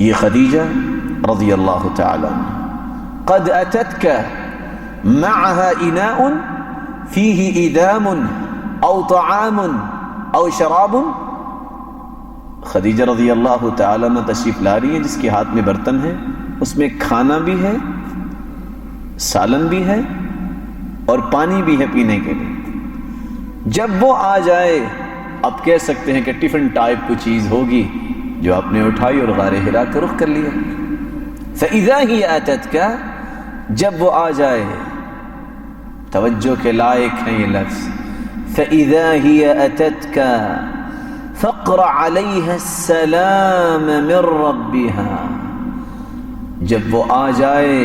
یہ خدیجہ رضی اللہ تعالی عنہ قد اتتک معها اناء فیہ ادام او طعام او شراب. خدیجہ رضی اللہ تعالی عنہ تشریف لا رہی ہیں جس کے ہاتھ میں برتن ہے, اس میں کھانا بھی ہے, سالن بھی ہے اور پانی بھی ہے پینے کے لیے. جب وہ آ جائے, آپ کہہ سکتے ہیں کہ ٹفن ٹائپ کوئی چیز ہوگی جو آپ نے اٹھائی اور غار حرا کا رخ کر لیا. فَإِذَا هِيَ أَتَتْكَ, جب وہ آ جائے, توجہ کے لائق ہیں یہ لفظ, فَإِذَا هِيَ أَتَتْكَ فَقْرَ عَلَيْهَا السَّلَامَ مِن رَبِّهَا. جب وہ آ جائے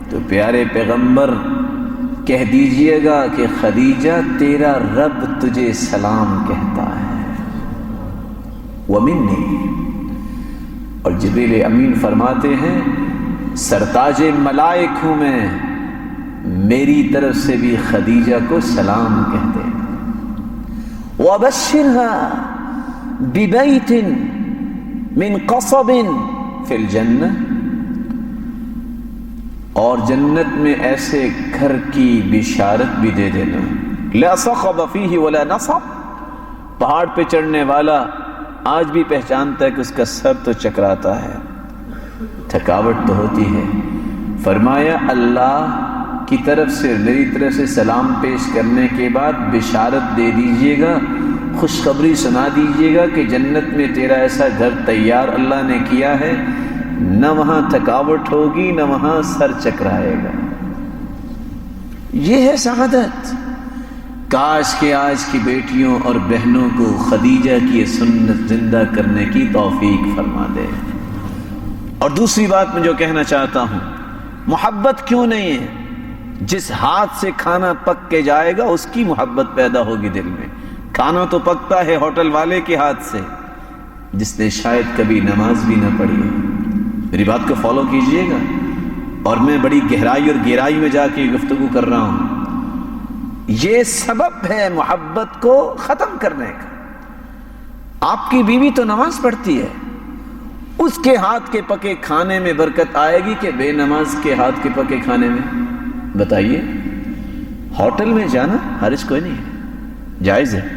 تو پیارے پیغمبر کہہ دیجئے گا کہ خدیجہ تیرا رب تجھے سلام کہتا ہے. وَمِنِّي, اور جبریل امین فرماتے ہیں سرتاج ملائک ہوں میں, میری طرف سے بھی خدیجہ کو سلام کہتے ہیں. وَبَشِّرْهَا بِبَيْتٍ مِّن قَصَبٍ فِي الْجَنَّةِ, اور جنت میں ایسے گھر کی بشارت بھی دے دینا. لا صخب فیہ ولا نصب, پہاڑ پہ چڑھنے والا آج بھی پہچانتا ہے کہ اس کا سر تو چکراتا ہے, تھکاوٹ تو ہوتی ہے. فرمایا اللہ کی طرف سے, میری طرف سے سلام پیش کرنے کے بعد بشارت دے دیجئے گا, خوشخبری سنا دیجئے گا کہ جنت میں تیرا ایسا گھر تیار اللہ نے کیا ہے, نہ وہاں تھکاوٹ ہوگی نہ وہاں سر چکرائے گا. یہ ہے سعادت. کاش کہ آج کی بیٹیوں اور بہنوں کو خدیجہ کی سنت زندہ کرنے کی توفیق فرما دے. اور دوسری بات میں جو کہنا چاہتا ہوں, محبت کیوں نہیں ہے؟ جس ہاتھ سے کھانا پک کے جائے گا اس کی محبت پیدا ہوگی دل میں. کھانا تو پکتا ہے ہوٹل والے کے ہاتھ سے, جس نے شاید کبھی نماز بھی نہ پڑھی. میری بات کو فالو کیجئے گا, اور میں بڑی گہرائی اور گہرائی میں جا کے گفتگو کر رہا ہوں. یہ سبب ہے محبت کو ختم کرنے کا. آپ کی بیوی تو نماز پڑھتی ہے, اس کے ہاتھ کے پکے کھانے میں برکت آئے گی کہ بے نماز کے ہاتھ کے پکے کھانے میں؟ بتائیے. ہوٹل میں جانا حرج کوئی نہیں ہے, جائز ہے,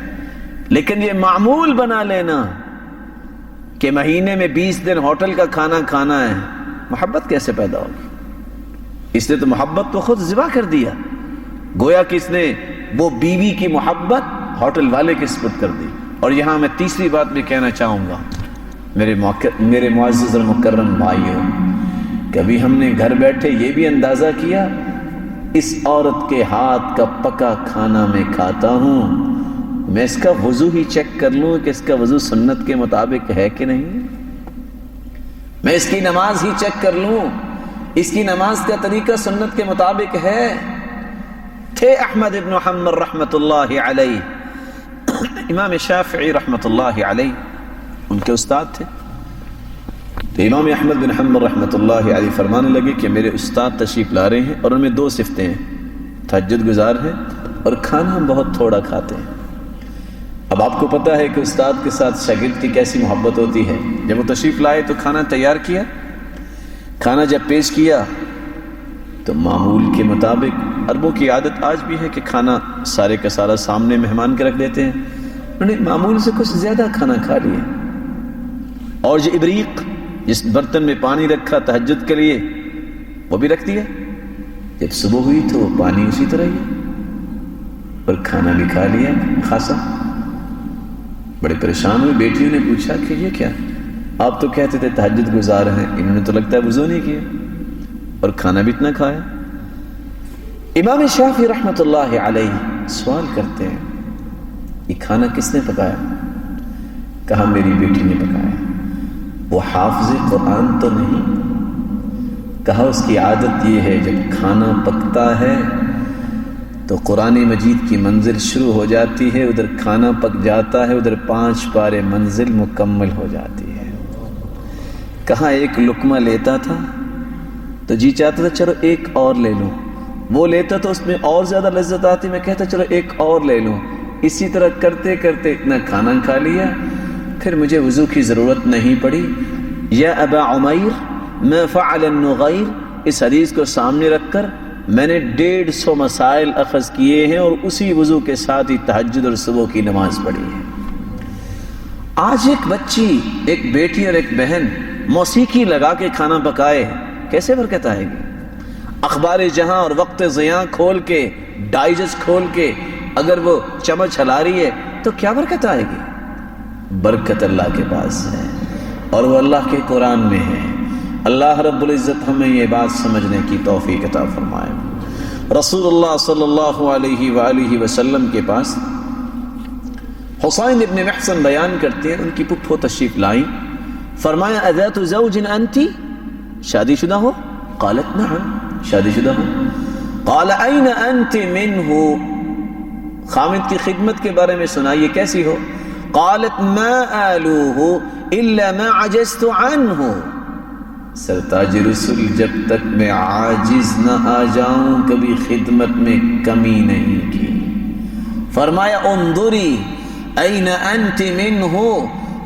لیکن یہ معمول بنا لینا کہ مہینے میں 20 دن ہوٹل کا کھانا کھانا ہے, محبت کیسے پیدا ہوگی؟ اس نے تو محبت کو خود ذبح کر دیا. گویا کہ اس نے وہ بیوی کی محبت ہوٹل والے کی سپرد کر دی. اور یہاں میں تیسری بات بھی کہنا چاہوں گا, میرے معزز اور مکرم بھائیوں, کبھی ہم نے گھر بیٹھے یہ بھی اندازہ کیا اس عورت کے ہاتھ کا پکا کھانا میں کھاتا ہوں, میں اس کا وضو ہی چیک کر لوں کہ اس کا وضو سنت کے مطابق ہے کہ نہیں, میں اس کی نماز ہی چیک کر لوں اس کی نماز کا طریقہ سنت کے مطابق ہے. تھے احمد ابن حنبل رحمت اللہ علیہ, امام شافعی رحمت اللہ علیہ ان کے استاد تھے. تو امام احمد بن حنبل رحمت اللہ علیہ فرمانے لگے کہ میرے استاد تشریف لا رہے ہیں اور ان میں 2 صفتیں ہیں, تہجد گزار ہیں اور کھانا بہت تھوڑا کھاتے ہیں. اب آپ کو پتا ہے کہ استاد کے ساتھ شاگرد کی کیسی محبت ہوتی ہے. جب وہ تشریف لائے تو کھانا تیار کیا, کھانا جب پیش کیا تو معمول کے مطابق, عربوں کی عادت آج بھی ہے کہ کھانا سارے کا سارا سامنے مہمان کے رکھ دیتے ہیں, انہوں نے معمول سے کچھ زیادہ کھانا کھا لیا. اور جو ابریق, جس برتن میں پانی رکھا تہجد کے لیے, وہ بھی رکھ دیا. جب صبح ہوئی تو وہ پانی اسی طرح ہی, اور کھانا بھی کھا لیا خاصا. بڑے پریشان ہوئے, بیٹیوں نے پوچھا کہ یہ کیا, آپ تو کہتے تھے تہجد گزار ہیں, انہوں نے تو لگتا ہے وضو نہیں کیا اور کھانا بھی اتنا کھایا. امام شافعی رحمت اللہ علیہ سوال کرتے ہیں یہ کھانا کس نے پکایا؟ کہا میری بیٹی نے پکایا. وہ حافظ قرآن تو نہیں. کہا اس کی عادت یہ ہے جب کھانا پکتا ہے تو قرآن مجید کی منزل شروع ہو جاتی ہے, ادھر کھانا پک جاتا ہے, ادھر 5 پارے منزل مکمل ہو جاتی ہے. کہا ایک لقمہ لیتا تھا تو جی چاہتا تھا چلو ایک اور لے لوں, وہ لیتا تو اس میں اور زیادہ لذت آتی, میں کہتا چلو ایک اور لے لوں. اسی طرح کرتے کرتے اتنا کھانا کھا لیا, پھر مجھے وضو کی ضرورت نہیں پڑی, یا ابا عمیر ما فعل النغیر، اس حدیث کو سامنے رکھ کر میں نے 150 مسائل اخذ کیے ہیں اور اسی وضو کے ساتھ ہی تہجد اور صبح کی نماز پڑھی ہے۔ آج ایک بچی، ایک بیٹی اور ایک بہن موسیقی لگا کے کھانا پکائے، کیسے برکت آئے گی؟ اخبار جہاں اور وقت ضیاء کھول کے، ڈائجسٹ کھول کے اگر وہ چمچ ہلا رہی ہے تو کیا برکت آئے گی؟ برکت اللہ کے پاس ہے اور وہ اللہ کے قرآن میں ہے۔ اللہ رب العزت ہمیں یہ بات سمجھنے کی توفیق عطا فرمائے۔ رسول اللہ صلی اللہ علیہ وآلہ وسلم کے پاس حسین ابن محسن بیان کرتے ہیں، ان کی پھپھو تشریف لائیں، فرمایا اذات زوج انتی، شادی شدہ ہو؟ قالت نعم، شادی شدہ ہو۔ قال این انت منہ، خامد کی خدمت کے بارے میں سنائیے کیسی ہو؟ قالت ما آلوہ الا ما عجزت عنہ، سرتاج رسول جب تک میں عاجز نہ آ جاؤں کبھی خدمت میں کمی نہیں کی۔ فرمایا انظری این انت منہ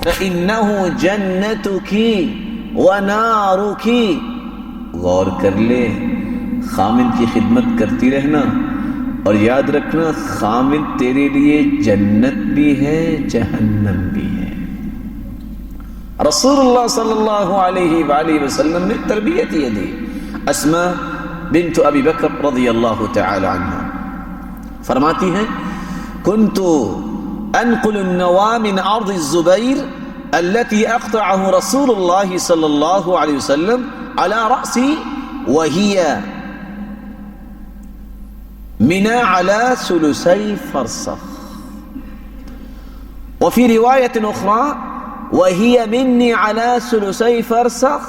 فإنہ جنتکی ونارکی، غور کر لے، خامد کی خدمت کرتی رہنا اور یاد رکھنا خامد تیرے لیے جنت بھی ہے جہنم بھی ہے۔ رسول اللہ صلی اللہ علیہ وآلہ وسلم نے تربیت یہ دی۔ اسماء بنت ابی بکر رضی اللہ تعالی عنہ فرماتی ہیں كنت انقل النوى من ارض الزبير التي اقطعه رسول الله صلى الله عليه وسلم على رأسي وهي منى على ثلثي فرسخ، وفي رواية أخرى وهي مني على ثلثي فرسخ،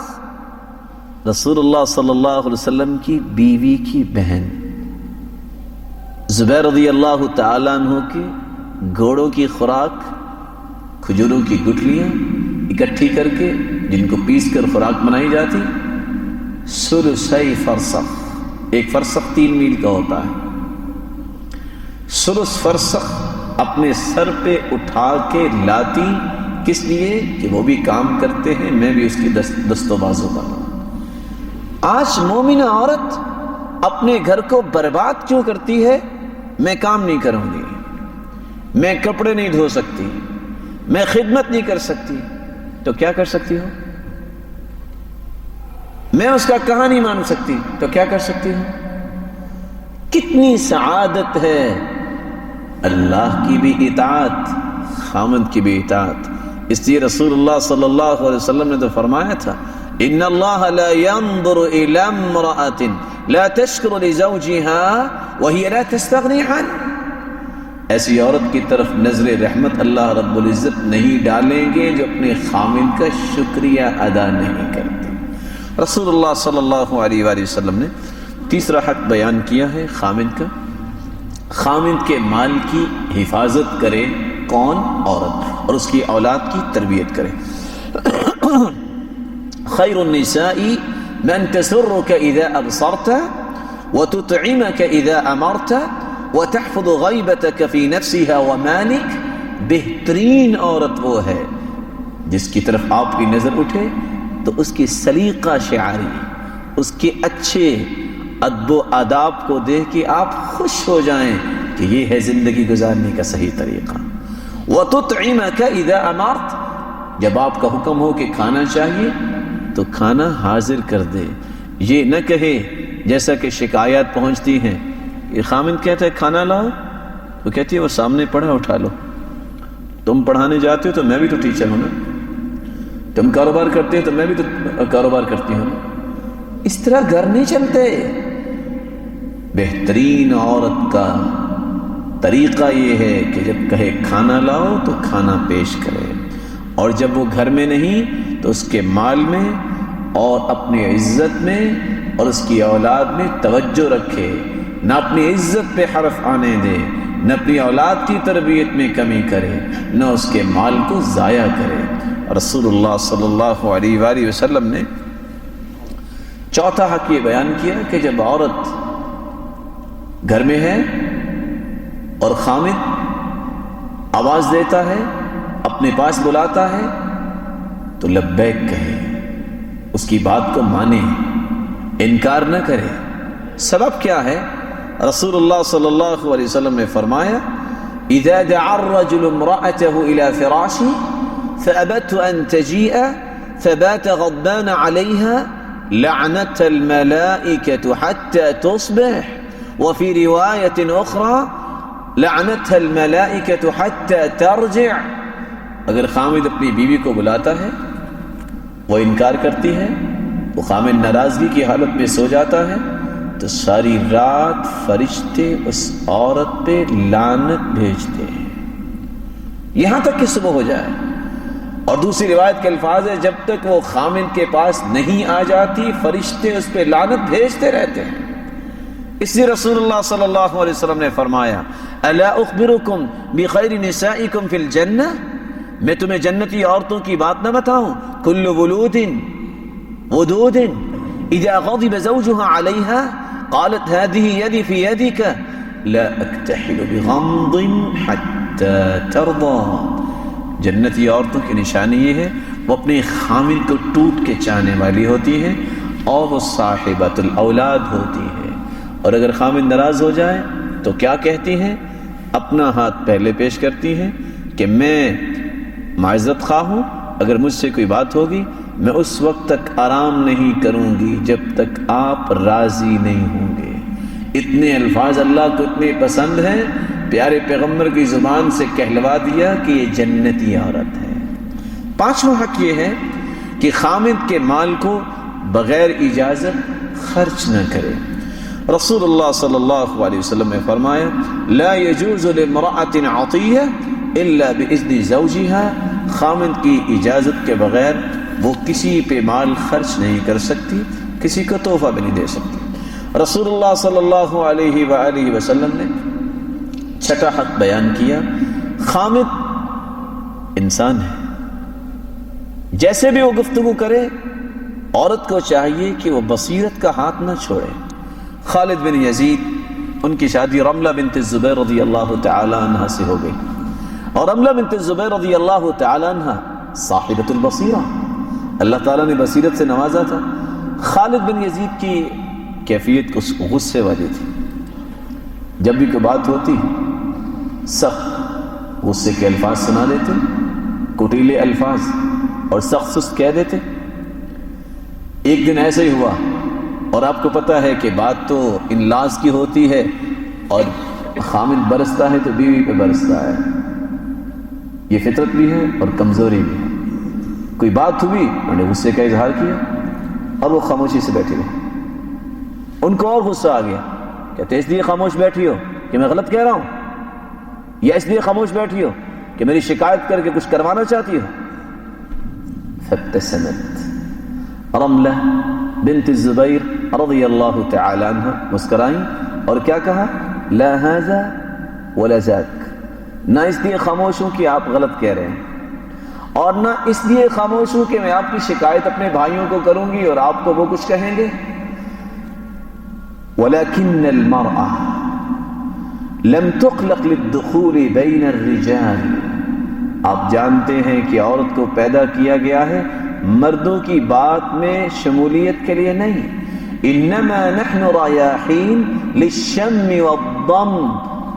رسول اللہ صلی اللہ علیہ وسلم کی بیوی کی بہن زبیر رضی اللہ تعالیٰ عنہ کی گھوڑوں کی خوراک، کھجوروں کی گٹھلیاں اکٹھی کر کے جن کو پیس کر خوراک بنائی جاتی، ثلثی فرسخ، ایک فرسخ 3 میل کا ہوتا ہے، ثلث فرسخ اپنے سر پہ اٹھا کے لاتی، کس لیے کہ وہ بھی کام کرتے ہیں، میں بھی اس کی دست و بازو پر ہوں۔ آج مومنہ عورت اپنے گھر کو برباد کیوں کرتی ہے؟ میں کام نہیں کروں گی، میں کپڑے نہیں دھو سکتی، میں خدمت نہیں کر سکتی، تو کیا کر سکتی ہو؟ میں اس کا کہا نہیں مان سکتی، تو کیا کر سکتی ہو؟ کتنی سعادت ہے اللہ کی بھی اطاعت، خامد کی بھی اطاعت۔ اس لیے رسول اللہ صلی اللہ علیہ وسلم نے تو فرمایا تھا ان اللہ لا ينظر الى امرأة لا تشکر لزوجها وهي لا تستغنی عنه، ایسی عورت کی طرف نظر رحمت اللہ رب العزت نہیں ڈالیں گے جو اپنے خامد کا شکریہ ادا نہیں کرتی۔ رسول اللہ صلی اللہ علیہ وآلہ وسلم نے تیسرا حق بیان کیا ہے خامد کا، خامد کے مال کی حفاظت کرے کون؟ عورت، اور اس کی اولاد کی تربیت کرے۔ خیر النساء من تسرك اذا ابصرت وتطعمك اذا امرت وتحفظ غیبتك في نفسها ومالك، بہترین عورت وہ ہے جس کی طرف آپ کی نظر اٹھے تو اس کی سلیقہ شعاری، اس کے اچھے ادب و آداب کو دیکھ کے آپ خوش ہو جائیں کہ یہ ہے زندگی گزارنے کا صحیح طریقہ۔ وَتُطْعِمَكَ إِذَا أَمَرْتَ، جب آپ کا حکم ہو کہ کھانا چاہیے تو کھانا حاضر کر دے، یہ نہ کہے جیسا کہ شکایات پہنچتی ہیں، یہ خامد کہتا ہے کھانا لاؤ، وہ کہتی ہے وہ سامنے پڑھا اٹھا لو، تم پڑھانے جاتے ہو تو میں بھی تو ٹیچر ہوں نا، تم کاروبار کرتے ہو تو میں بھی تو کاروبار کرتی ہوں نا، اس طرح گھر نہیں چلتے۔ بہترین عورت کا طریقہ یہ ہے کہ جب کہے کھانا لاؤ تو کھانا پیش کرے، اور جب وہ گھر میں نہیں تو اس کے مال میں اور اپنی عزت میں اور اس کی اولاد میں توجہ رکھے، نہ اپنی عزت پہ حرف آنے دے، نہ اپنی اولاد کی تربیت میں کمی کرے، نہ اس کے مال کو ضائع کرے۔ رسول اللہ صلی اللہ علیہ وآلہ وسلم نے چوتھا حق یہ بیان کیا کہ جب عورت گھر میں ہے اور خامد آواز دیتا ہے، اپنے پاس بلاتا ہے تو لبیک کہے، اس کی بات کو مانے، انکار نہ کرے۔ سبب کیا ہے؟ رسول اللہ صلی اللہ علیہ وسلم نے فرمایا اذا دعا الرجل امرأته الى فراشه فابته ان تجيء فبات غضبان عليها لعنتها الملائكة حتى تصبح، وفي رواية اخرى لعنتها الملائكة حتى ترجع۔ اگر خامد اپنی بیوی کو بلاتا ہے، وہ انکار کرتی ہے، وہ خامد ناراضگی کی حالت میں سو جاتا ہے، تو ساری رات فرشتے اس عورت پہ لعنت بھیجتے ہیں یہاں تک کہ صبح ہو جائے۔ اور دوسری روایت کے الفاظ ہے جب تک وہ خامد کے پاس نہیں آ جاتی فرشتے اس پہ لعنت بھیجتے رہتے ہیں۔ اس لیے رسول اللہ صلی اللہ علیہ وسلم نے فرمایا الا اخبرکم بخیر نسائکم فی الجنہ، میں تمہیں جنتی عورتوں کی بات نہ بتاؤں؟ کل ولود ودود اذا غضب زوجها عليها قالت هذه يدي في يدك لا اكتحل بغمض حتى ترضى۔ جنتی عورتوں کی نشانی یہ ہے وہ اپنے خامد کو ٹوٹ کے چاہنے والی ہوتی ہے اور وہ صاحبۃ الاولاد ہوتی ہے، اور اگر خامد ناراض ہو جائے تو کیا کہتی ہیں؟ اپنا ہاتھ پہلے پیش کرتی ہیں کہ میں معذرت خواہ ہوں، اگر مجھ سے کوئی بات ہوگی میں اس وقت تک آرام نہیں کروں گی جب تک آپ راضی نہیں ہوں گے۔ اتنے الفاظ اللہ کو اتنے پسند ہیں، پیارے پیغمبر کی زبان سے کہلوا دیا کہ یہ جنتی عورت ہے۔ پانچواں حق یہ ہے کہ خامد کے مال کو بغیر اجازت خرچ نہ کرے۔ رسول اللہ صلی اللہ علیہ وسلم نے فرمایا لا يجوز لامرأة عطیہ الا باذن زوجها، خامد کی اجازت کے بغیر وہ کسی پہ مال خرچ نہیں کر سکتی، کسی کو تحفہ بھی نہیں دے سکتی۔ رسول اللہ صلی اللہ علیہ وآلہ وسلم نے چھٹا حق بیان کیا، خامد انسان ہے، جیسے بھی وہ گفتگو کرے عورت کو چاہیے کہ وہ بصیرت کا ہاتھ نہ چھوڑے۔ خالد بن یزید، ان کی شادی رملہ بنت الزبیر رضی اللہ تعالی عنہ سے ہو گئی، اور رملہ بنت الزبیر رضی اللہ تعالی عنہ صاحبۃ البصیرہ، اللہ تعالیٰ نے بصیرت سے نوازا تھا۔ خالد بن یزید کی کیفیت غصے والی تھی، جب بھی کوئی بات ہوتی سخت غصے کے الفاظ سنا دیتے، کٹیلے الفاظ اور سخت سست کہہ دیتے۔ ایک دن ایسے ہی ہوا، اور آپ کو پتہ ہے کہ بات تو ان لاز کی ہوتی ہے، اور خامد برستا ہے تو بیوی پہ برستا ہے، یہ فطرت بھی ہے اور کمزوری بھی ہے۔ کوئی بات ہوئی، میں نے غصے کا اظہار کیا اور وہ خاموشی سے بیٹھی رہی۔ ان کو اور غصہ آ گیا، کہتے اس لیے خاموش بیٹھی ہو کہ میں غلط کہہ رہا ہوں، یا اس لیے خاموش بیٹھی ہو کہ میری شکایت کر کے کچھ کروانا چاہتی ہو؟ فابتسمت رملہ بنت الزبیر رضی اللہ تعالی عنہ، مسکرائیں اور کیا کہا؟ لا ھذا ولا ذاک، نہ اس لیے خاموش ہوں کہ آپ غلط کہہ رہے ہیں، اور نہ اس لیے خاموش ہوں کہ میں آپ کی شکایت اپنے بھائیوں کو کروں گی اور آپ کو وہ کچھ کہیں گے۔ وَلَكِنَّ الْمَرْأَةَ لَمْ تُخْلَقْ لِلدُّخُولِ بَيْنَ الرِّجَالِ، آپ جانتے ہیں کہ عورت کو پیدا کیا گیا ہے مردوں کی بات میں شمولیت کے لیے نہیں۔ انما نحن ریاحین للشم والضم،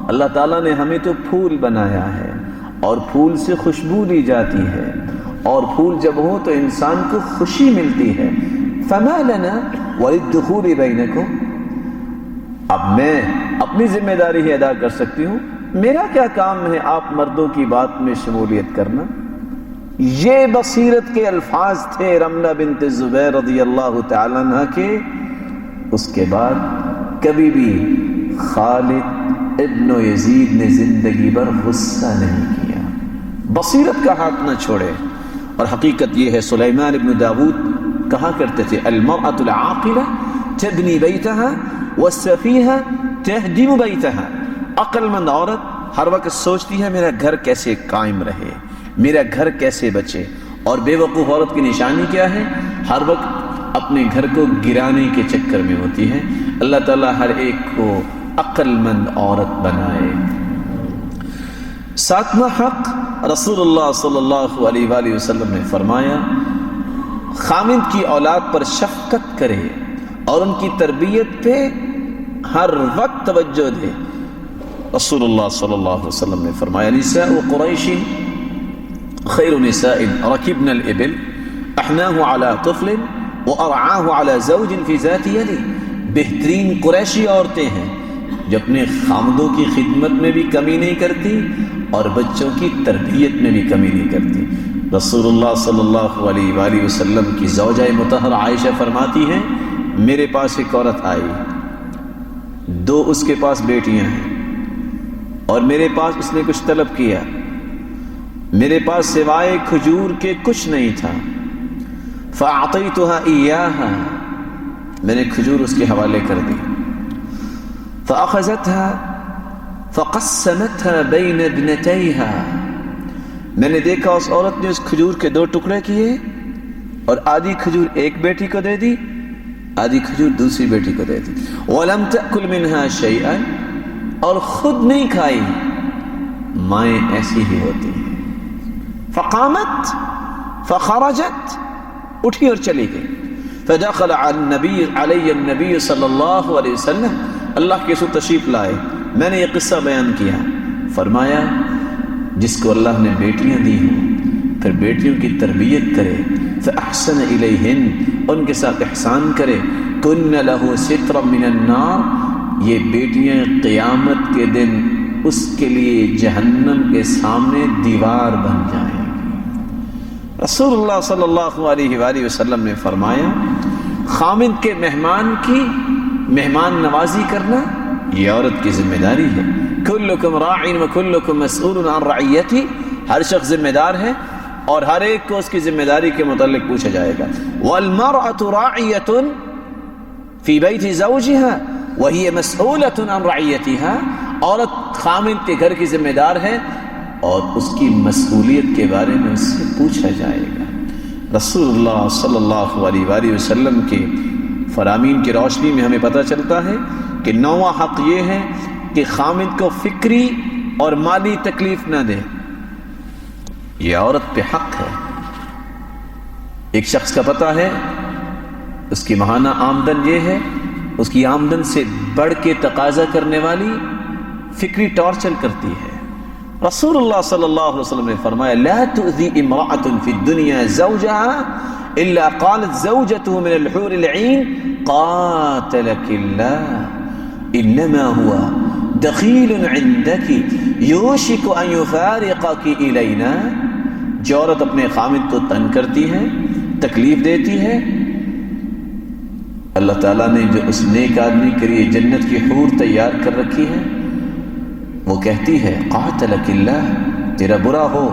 اللہ تعالیٰ نے ہمیں تو پھول بنایا ہے اور پھول سے خوشبو لی جاتی ہے، اور پھول جب ہو تو انسان کو خوشی ملتی ہے۔ فما لنا وللدخول بینکم، اب میں اپنی ذمہ داری ہی ادا کر سکتی ہوں، میرا کیا کام ہے آپ مردوں کی بات میں شمولیت کرنا؟ یہ بصیرت کے الفاظ تھے رملہ بنت الزبیر رضی اللہ تعالی عنہ کے۔ اس کے بعد کبھی بھی خالد ابن یزید نے زندگی بھر غصہ نہیں کیا، بصیرت کا ہاتھ نہ چھوڑے۔ اور حقیقت یہ ہے، سلیمان ابن داود کہا کرتے تھے المرأة العاقلة تبنی بیتہا والسفیہہ تہدم بیتہا، عقل مند عورت ہر وقت سوچتی ہے میرا گھر کیسے قائم رہے، میرا گھر کیسے بچے، اور بے وقوف عورت کی نشانی کیا ہے؟ ہر وقت اپنے گھر کو گرانے کے چکر میں ہوتی ہے۔ اللہ تعالیٰ ہر ایک کو عقل مند عورت بنائے۔ ساتواں حق، رسول اللہ صلی اللہ علیہ وآلہ وسلم نے فرمایا خامد کی اولاد پر شفقت کرے اور ان کی تربیت پہ ہر وقت توجہ دے۔ رسول اللہ صلی اللہ علیہ وسلم نے فرمایا نساء قریش خیر نساء رکبن الابل احناہ علی طفل وارعاہ علی زوج فی ذات یدی، بہترین قریشی عورتیں ہیں جو اپنے خامدوں کی خدمت میں بھی کمی نہیں کرتی اور بچوں کی تربیت میں بھی کمی نہیں کرتی۔ رسول اللہ صلی اللہ علیہ وآلہ وسلم کی زوجہ مطہرہ عائشہ فرماتی ہیں میرے پاس ایک عورت آئی، 2 اس کے پاس بیٹیاں ہیں اور میرے پاس اس نے کچھ طلب کیا، میرے پاس سوائے کھجور کے کچھ نہیں تھا، فَأَعْطَيْتُهَا إِيَّاهَا، میں نے کھجور اس کے حوالے کر دی، فَأَخَذَتْهَا فَقَسَّمَتْهَا بَيْنَ ابْنَتَيْهَا، میں نے دیکھا اس عورت نے اس کھجور کے 2 ٹکڑے کیے اور آدھی کھجور ایک بیٹی کو دے دی، آدھی کھجور دوسری بیٹی کو دے دی، وَلَمْ تَأْكُلْ مِنْهَا شَيْئًا، اور خود نہیں کھائی، مائیں ایسی ہی ہوتی ہیں۔ فقامت فخرجت، اٹھی اور چلی گئی، فدخل علی النبی صلی اللہ علیہ وسلم، اللہ کے رسول تشریف لائے، میں نے یہ قصہ بیان کیا، فرمایا جس کو اللہ نے بیٹیاں دی ہوں پھر بیٹیوں کی تربیت کرے، فاحسن الیہن، ان کے ساتھ احسان کرے، کن لہ سترا من النار، یہ بیٹیاں قیامت کے دن اس کے لیے جہنم کے سامنے دیوار بن جائیں گی۔ رسول اللہ صلی اللہ علیہ وآلہ وسلم نے فرمایا خامد کے مہمان کی مہمان نوازی کرنا یہ عورت کی ذمہ داری ہے۔ کلکم راع وکلکم مسئول عن رعیتہ، ہر شخص ذمہ دار ہے اور ہر ایک کو اس کی ذمہ داری کے متعلق پوچھا جائے گا۔ والمرأة راعیۃ فی بیت زوجہا وہی مسئولۃ عن رعیتها، عورت خامد کے گھر کی ذمہ دار ہے اور اس کی مسئولیت کے بارے میں اس سے پوچھا جائے گا۔ رسول اللہ صلی اللہ علیہ وآلہ وسلم کے فرامین کی روشنی میں ہمیں پتہ چلتا ہے کہ 9واں حق یہ ہے کہ خامد کو فکری اور مالی تکلیف نہ دے، یہ عورت پہ حق ہے۔ ایک شخص کا پتہ ہے اس کی ماہانہ آمدن یہ ہے، اس کی آمدن سے بڑھ کے تقاضا کرنے والی فکری ٹارچر کرتی ہے۔ رسول اللہ صلی اللہ علیہ وسلم نے فرمایا لا تؤذی امرأة فی الدنیا زوجها الا قالت زوجته من الحور العین قاتلک اللہ انما هو دخیل عندک یوشک ان یفارقک الینا، جو عورت اپنے خامد کو تنگ کرتی ہے، تکلیف دیتی ہے، اللہ تعالیٰ نے جو اس نیک آدمی کے لیے جنت کی حور تیار کر رکھی ہے وہ کہتی ہے قاتلک اللہ، تیرا برا ہو،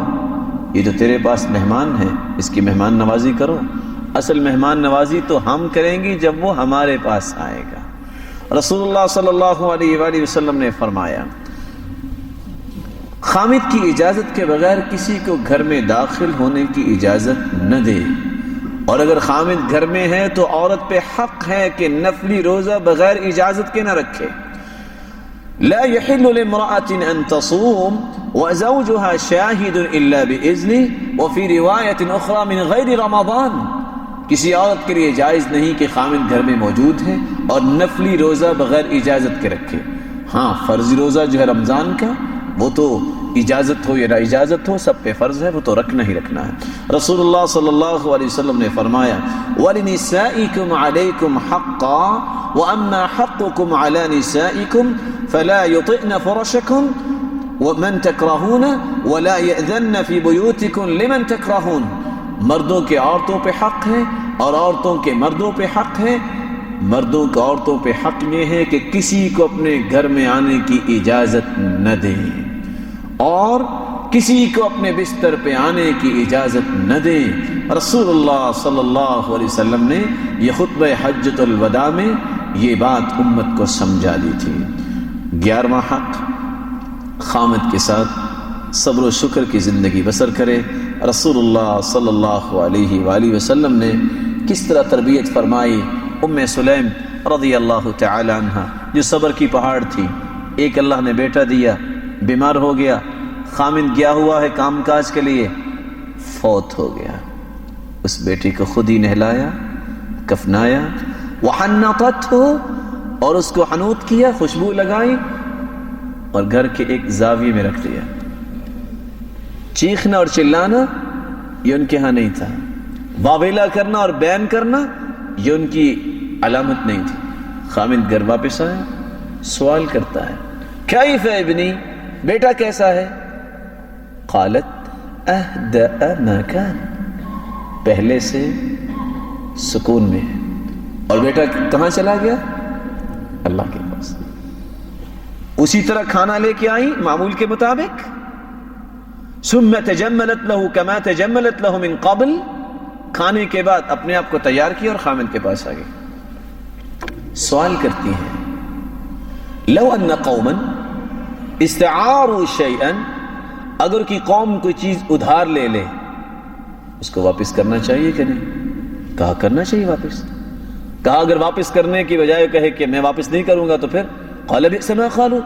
یہ جو تیرے پاس مہمان ہے اس کی مہمان نوازی کرو۔ اصل مہمان نوازی تو ہم کریں گی جب وہ ہمارے پاس آئے گا۔ رسول اللہ صلی اللہ علیہ وآلہ وسلم نے فرمایا خامد کی اجازت کے بغیر کسی کو گھر میں داخل ہونے کی اجازت نہ دے، اور اگر خامد گھر میں ہے تو عورت پہ حق ہے کہ نفلی روزہ بغیر اجازت کے نہ رکھے۔ لا يحل لامرأة ان تصوم وزوجها شاهد الا باذنه وفي رواية اخرى من غیر رمضان، کسی عورت کے لیے جائز نہیں کہ خامد گھر میں موجود ہے اور نفلی روزہ بغیر اجازت کے رکھے۔ ہاں فرضی روزہ جو ہے رمضان کا وہ تو اجازت ہو یا نہ اجازت ہو سب پہ فرض ہے، وہ تو رکھنا ہی رکھنا ہے۔ رسول اللہ صلی اللہ علیہ وسلم نے فرمایا وَلِنِسَائِكُمْ عَلَيْكُمْ حَقًّا وَأَمَّا حَقُّكُمْ عَلَى نِسَائِكُمْ فَلَا يُطِعْنَ فُرَشَكُمْ وَمَنْ تَكْرَهُونَ وَلَا يَأْذَنَّ فِي بُيُوتِكُمْ لِمَنْ تَكْرَهُونَ، مردوں کے عورتوں پہ حق ہے اور عورتوں کے مردوں پہ حق ہے۔ مردوں کا عورتوں پہ حق یہ ہے کہ کسی کو اپنے گھر میں آنے کی اجازت نہ دیں اور کسی کو اپنے بستر پہ آنے کی اجازت نہ دیں۔ رسول اللہ صلی اللہ علیہ وسلم نے یہ خطبہ حجۃ الوداع میں یہ بات امت کو سمجھا دی تھی۔ 11واں حق خامد کے ساتھ صبر و شکر کی زندگی بسر کرے۔ رسول اللہ صلی اللہ علیہ وآلہ وسلم نے کس طرح تربیت فرمائی ام سلیم رضی اللہ تعالی عنہ، جو صبر کی پہاڑ تھی، ایک اللہ نے بیٹا دیا، بیمار ہو گیا، خامد گیا ہوا ہے کام کاج کے لیے، فوت ہو گیا۔ اس بیٹے کو خود ہی نہلایا، کفنایا، وحنطتہ، اور اس کو حنوط کیا، خوشبو لگائی، اور گھر کے ایک زاویے میں رکھ دیا۔ چیخنا اور چلانا یہ ان کے ہاں نہیں تھا، واویلا کرنا اور بیان کرنا یہ ان کی علامت نہیں تھی۔ خامد گھر واپس آیا، سوال کرتا ہے، کیف ابنی، بیٹا کیسا ہے؟ قالت اہدأ ما کان، پہلے سے سکون میں ہے۔ اور بیٹا کہاں چلا گیا؟ اللہ کے پاس۔ اسی طرح کھانا لے کے آئی معمول کے مطابق، ثم تجملت له كما تجملت له من قبل، کھانے کے بعد اپنے آپ کو تیار کیا اور خامد کے پاس آ گئی۔ سوال کرتی ہیں، لو ان قوما استعاروا شيئا، اگر کی قوم کوئی چیز ادھار لے لے، اس کو واپس کرنا چاہیے کہ نہیں؟ کہا کرنا چاہیے واپس۔ کہا اگر واپس کرنے کی بجائے کہے کہ میں واپس نہیں کروں گا تو پھر قال بئس ما قالوا،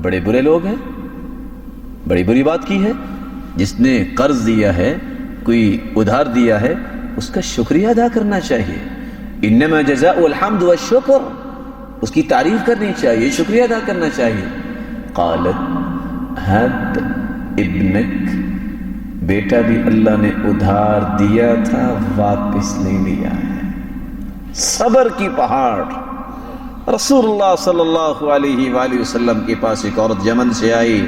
بڑے برے لوگ ہیں، بڑی بری بات کی ہے۔ جس نے قرض دیا ہے، کوئی ادھار دیا ہے، اس کا شکریہ ادا کرنا چاہیے۔ انما جزاء الحمد والشکر، اس کی تعریف کرنی چاہیے، شکریہ ادا کرنا چاہیے۔ قالت ہب ابنک، بیٹا بھی اللہ نے ادھار دیا تھا، واپس نہیں لیا ہے۔ صبر کی پہاڑ۔ رسول اللہ صلی اللہ علیہ وآلہ وسلم کے پاس ایک عورت یمن سے آئی،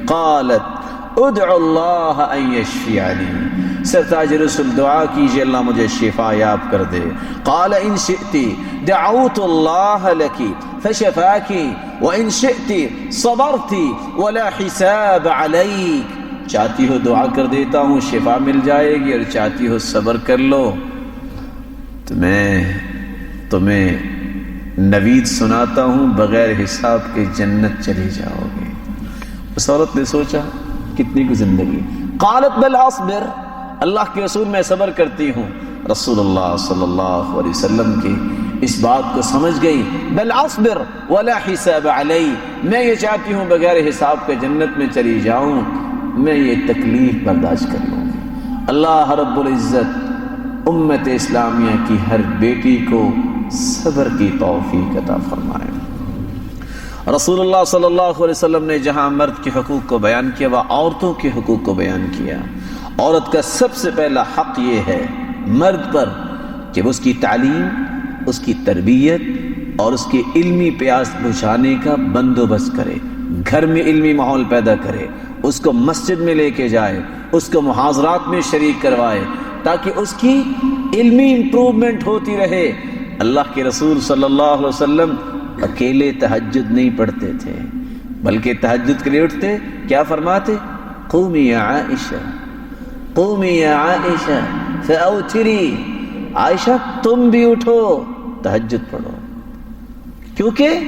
قالت ادعو اللہ ان یشفیعنی، سرتاج رسول دعا کیجئے اللہ مجھے شفا یاب کر دے۔ قال ان شئتی دعوت اللہ لکی فشفاکی وان شئتی صبرتی ولا حساب علیک، چاہتی ہو دعا کر دیتا ہوں شفا مل جائے گی، اور چاہتی ہو صبر کر لو تو میں تمہیں نوید سناتا ہوں، بغیر حساب کے جنت چلی جاؤ گے۔ اس عورت نے سوچا کتنی کی زندگی۔ قالت بل اصبر، اللہ کے رسول میں صبر کرتی ہوں۔ رسول اللہ صلی اللہ علیہ وسلم کی اس بات کو سمجھ گئی، بل اصبر ولا حساب علی، میں یہ چاہتی ہوں بغیر حساب کے جنت میں چلی جاؤں، میں یہ تکلیف برداشت کر لوں گی۔ اللہ رب العزت امت اسلامیہ کی ہر بیٹی کو صبر کی توفیق عطا فرمائے۔ رسول اللہ صلی اللہ علیہ وسلم نے جہاں مرد کے حقوق کو بیان کیا، وہ عورتوں کے حقوق کو بیان کیا۔ عورت کا سب سے پہلا حق یہ ہے مرد پر کہ اس کی تعلیم، اس کی تربیت اور اس کے علمی پیاس بجھانے کا بندوبست کرے، گھر میں علمی ماحول پیدا کرے، اس کو مسجد میں لے کے جائے، اس کو محاضرات میں شریک کروائے، تاکہ اس کی علمی امپروومنٹ ہوتی رہے۔ اللہ کے رسول صلی اللہ علیہ وسلم اکیلے تہجد نہیں پڑھتے تھے، بلکہ تہجد کے لیے اٹھتے، کیا فرماتے؟ قومی یا عائشہ، قومی یا عائشہ فاوتری، عائشہ تم بھی اٹھو تہجد پڑھو، کیونکہ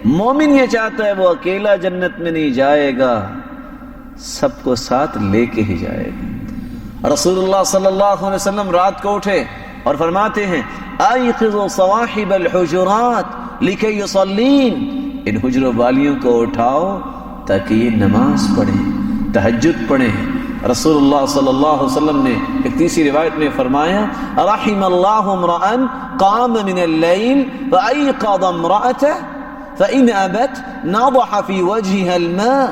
مومن یہ چاہتا ہے وہ اکیلا جنت میں نہیں جائے گا، سب کو ساتھ لے کے ہی جائے گا۔ رسول اللہ صلی اللہ علیہ وسلم رات کو اٹھے اور فرماتے ہیں ایقظوا صواحب الحجرات لکی یصلین، ان حجروں والیوں کو اٹھاؤ تاکہ یہ نماز پڑھیں، تہجد پڑھیں۔ رسول اللہ صلی اللہ علیہ وسلم نے ایک تیسری روایت میں فرمایا رحم اللہ امرأ قام من اللیل فایقظ امرأته فإن ابت نضح في وجهها الماء،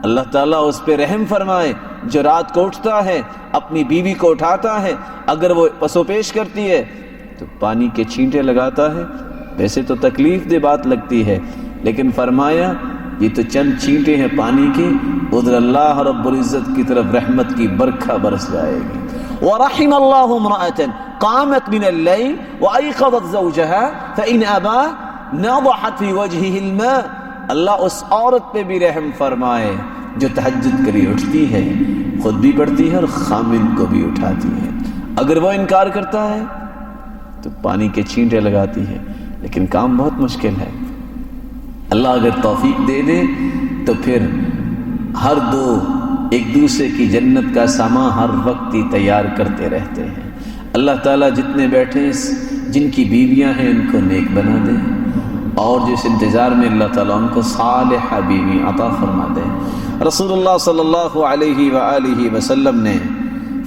اللہ تعالیٰ اس پہ رحم فرمائے جو رات کو اٹھتا ہے، اپنی بیوی کو اٹھاتا ہے، اگر وہ پسو پیش کرتی ہے تو پانی کے چھینٹے لگاتا ہے۔ ویسے تو تکلیف دہ بات لگتی ہے، لیکن فرمایا یہ تو چند چھینٹے ہیں پانی کے، ادھر اللہ رب العزت کی طرف رحمت کی برکھا برس جائے گی۔ وَرَحِمَ اللَّهُ امْرَأَةً قَامَتْ مِنَ اللَّيْلِ وَأَيْقَظَتْ زَوْجَهَا فَإِنْ أَبَى نَضَحَتْ فِي وَجْهِهِ الْمَاء، اللہ اس عورت پہ بھی رحم فرمائے جو تہجد کے لیے اٹھتی ہے، خود بھی پڑھتی ہے اور خامن کو بھی اٹھاتی ہے۔ اگر وہ انکار کرتا ہے تو پانی کے چھینٹے لگاتی ہے، لیکن کام بہت مشکل ہے۔ اللہ اگر توفیق دے دے تو پھر ہر دو ایک دوسرے کی جنت کا سامان ہر وقت ہی تیار کرتے رہتے ہیں۔ اللہ تعالیٰ جتنے بیٹھے جن کی بیویاں ہیں ان کو نیک بنا دے، اور جس انتظار میں اللہ تعالیٰ ان کو صالحہ بیوی عطا فرما دے۔ رسول اللہ صلی اللہ علیہ وآلہ وسلم نے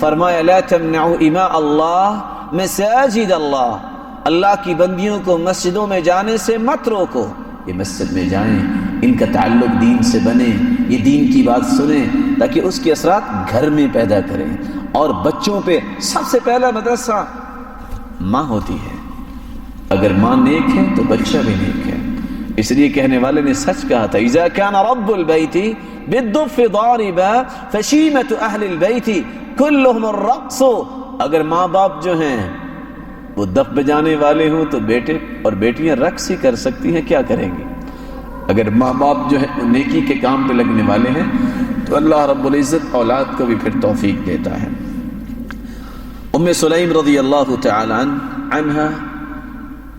فرمایا لا تمنعوا اماء اللہ مساجد اللہ، اللہ کی بندیوں کو مسجدوں میں جانے سے مت روکو، یہ مسجد میں جائیں، ان کا تعلق دین سے بنے، یہ دین کی بات سنیں تاکہ اس کے اثرات گھر میں پیدا کریں۔ اور بچوں پہ سب سے پہلا مدرسہ ماں ہوتی ہے، اگر ماں نیک ہے تو بچہ بھی نیک ہے۔ اس لیے کہنے والے نے سچ کہا تھا اذا كان رب البيت بالضف ضاربا فشيمة اهل البيت كلهم الرقص، اگر ماں باپ جو ہیں وہ دف بجانے والے ہوں تو بیٹے اور بیٹیاں رقص ہی کر سکتی ہیں، کیا کریں گی؟ اگر ماں باپ جو ہے نیکی کے کام پہ لگنے والے ہیں تو اللہ رب العزت اولاد کو بھی پھر توفیق دیتا ہے۔ ام سلیم رضی اللہ تعالی عنہا،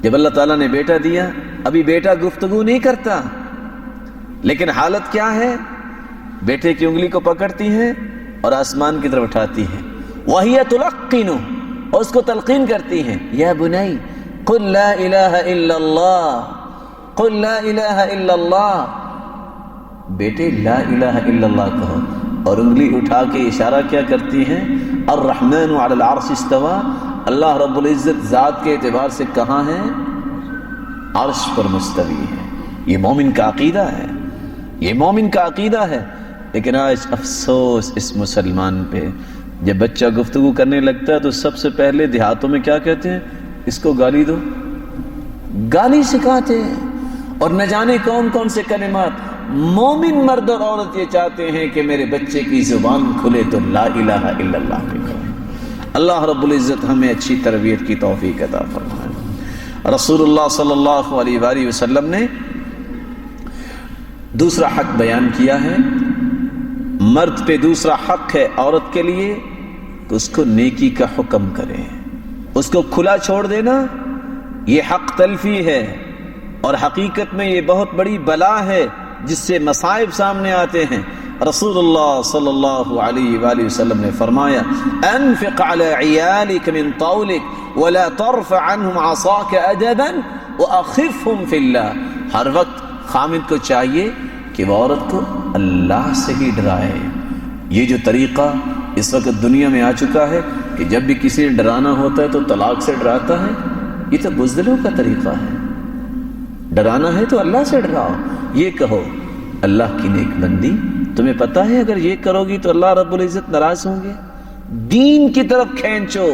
جب اللہ تعالیٰ نے بیٹا دیا، ابھی بیٹا گفتگو نہیں کرتا، لیکن حالت کیا ہے؟ بیٹے کی انگلی کو پکڑتی ہیں اور آسمان کی طرف اٹھاتی ہیں، وَهِيَ تُلَقِّنُ، اور اس کو تلقین کرتی ہیں، یا بنی قل لا الہ الا اللہ، قل لا الہ الا اللہ، بیٹے لا الہ الا اللہ کہو، اور انگلی اٹھا کے اشارہ کیا کرتی ہیں؟ الرحمن علی العرش استوى، اللہ رب العزت ذات کے اعتبار سے کہاں ہے؟ عرش پر مستوی ہے۔ یہ مومن کا عقیدہ ہے، یہ مومن کا عقیدہ ہے۔ لیکن آج افسوس اس مسلمان پہ، جب بچہ گفتگو کرنے لگتا ہے تو سب سے پہلے دیہاتوں میں کیا کہتے ہیں؟ اس کو گالی دو، گالی سکھاتے ہیں، اور نہ جانے کون کون سے کلمات۔ مومن مرد اور عورت یہ چاہتے ہیں کہ میرے بچے کی زبان کھلے تو لا الہ الا اللہ پہ کہے۔ اللہ رب العزت ہمیں اچھی تربیت کی توفیق عطا فرمائے۔ رسول اللہ صلی اللہ علیہ وآلہ وسلم نے دوسرا حق بیان کیا ہے، مرد پہ دوسرا حق ہے عورت کے لیے کہ اس کو نیکی کا حکم کرے، اس کو کھلا چھوڑ دینا یہ حق تلفی ہے، اور حقیقت میں یہ بہت بڑی بلا ہے جس سے مصائب سامنے آتے ہیں۔ رسول اللہ صلی اللہ علیہ وآلہ وسلم نے فرمایا انفق علی عیالک من طولک ولا ترفع عنہم عصاک ادبا واخفهم فی اللہ، ہر وقت خامد کو چاہیے کہ وہ عورت کو اللہ سے ہی ڈرائے۔ یہ جو طریقہ اس وقت دنیا میں آ چکا ہے کہ جب بھی کسی نے ڈرانا ہوتا ہے تو طلاق سے ڈراتا ہے، یہ تو بزدلوں کا طریقہ ہے۔ ڈرانا ہے تو اللہ سے ڈراؤ، یہ کہو اللہ کی نیک بندی تمہیں پتہ ہے اگر یہ کرو گی تو اللہ رب العزت ناراض ہوں گے، دین کی طرف کھینچو،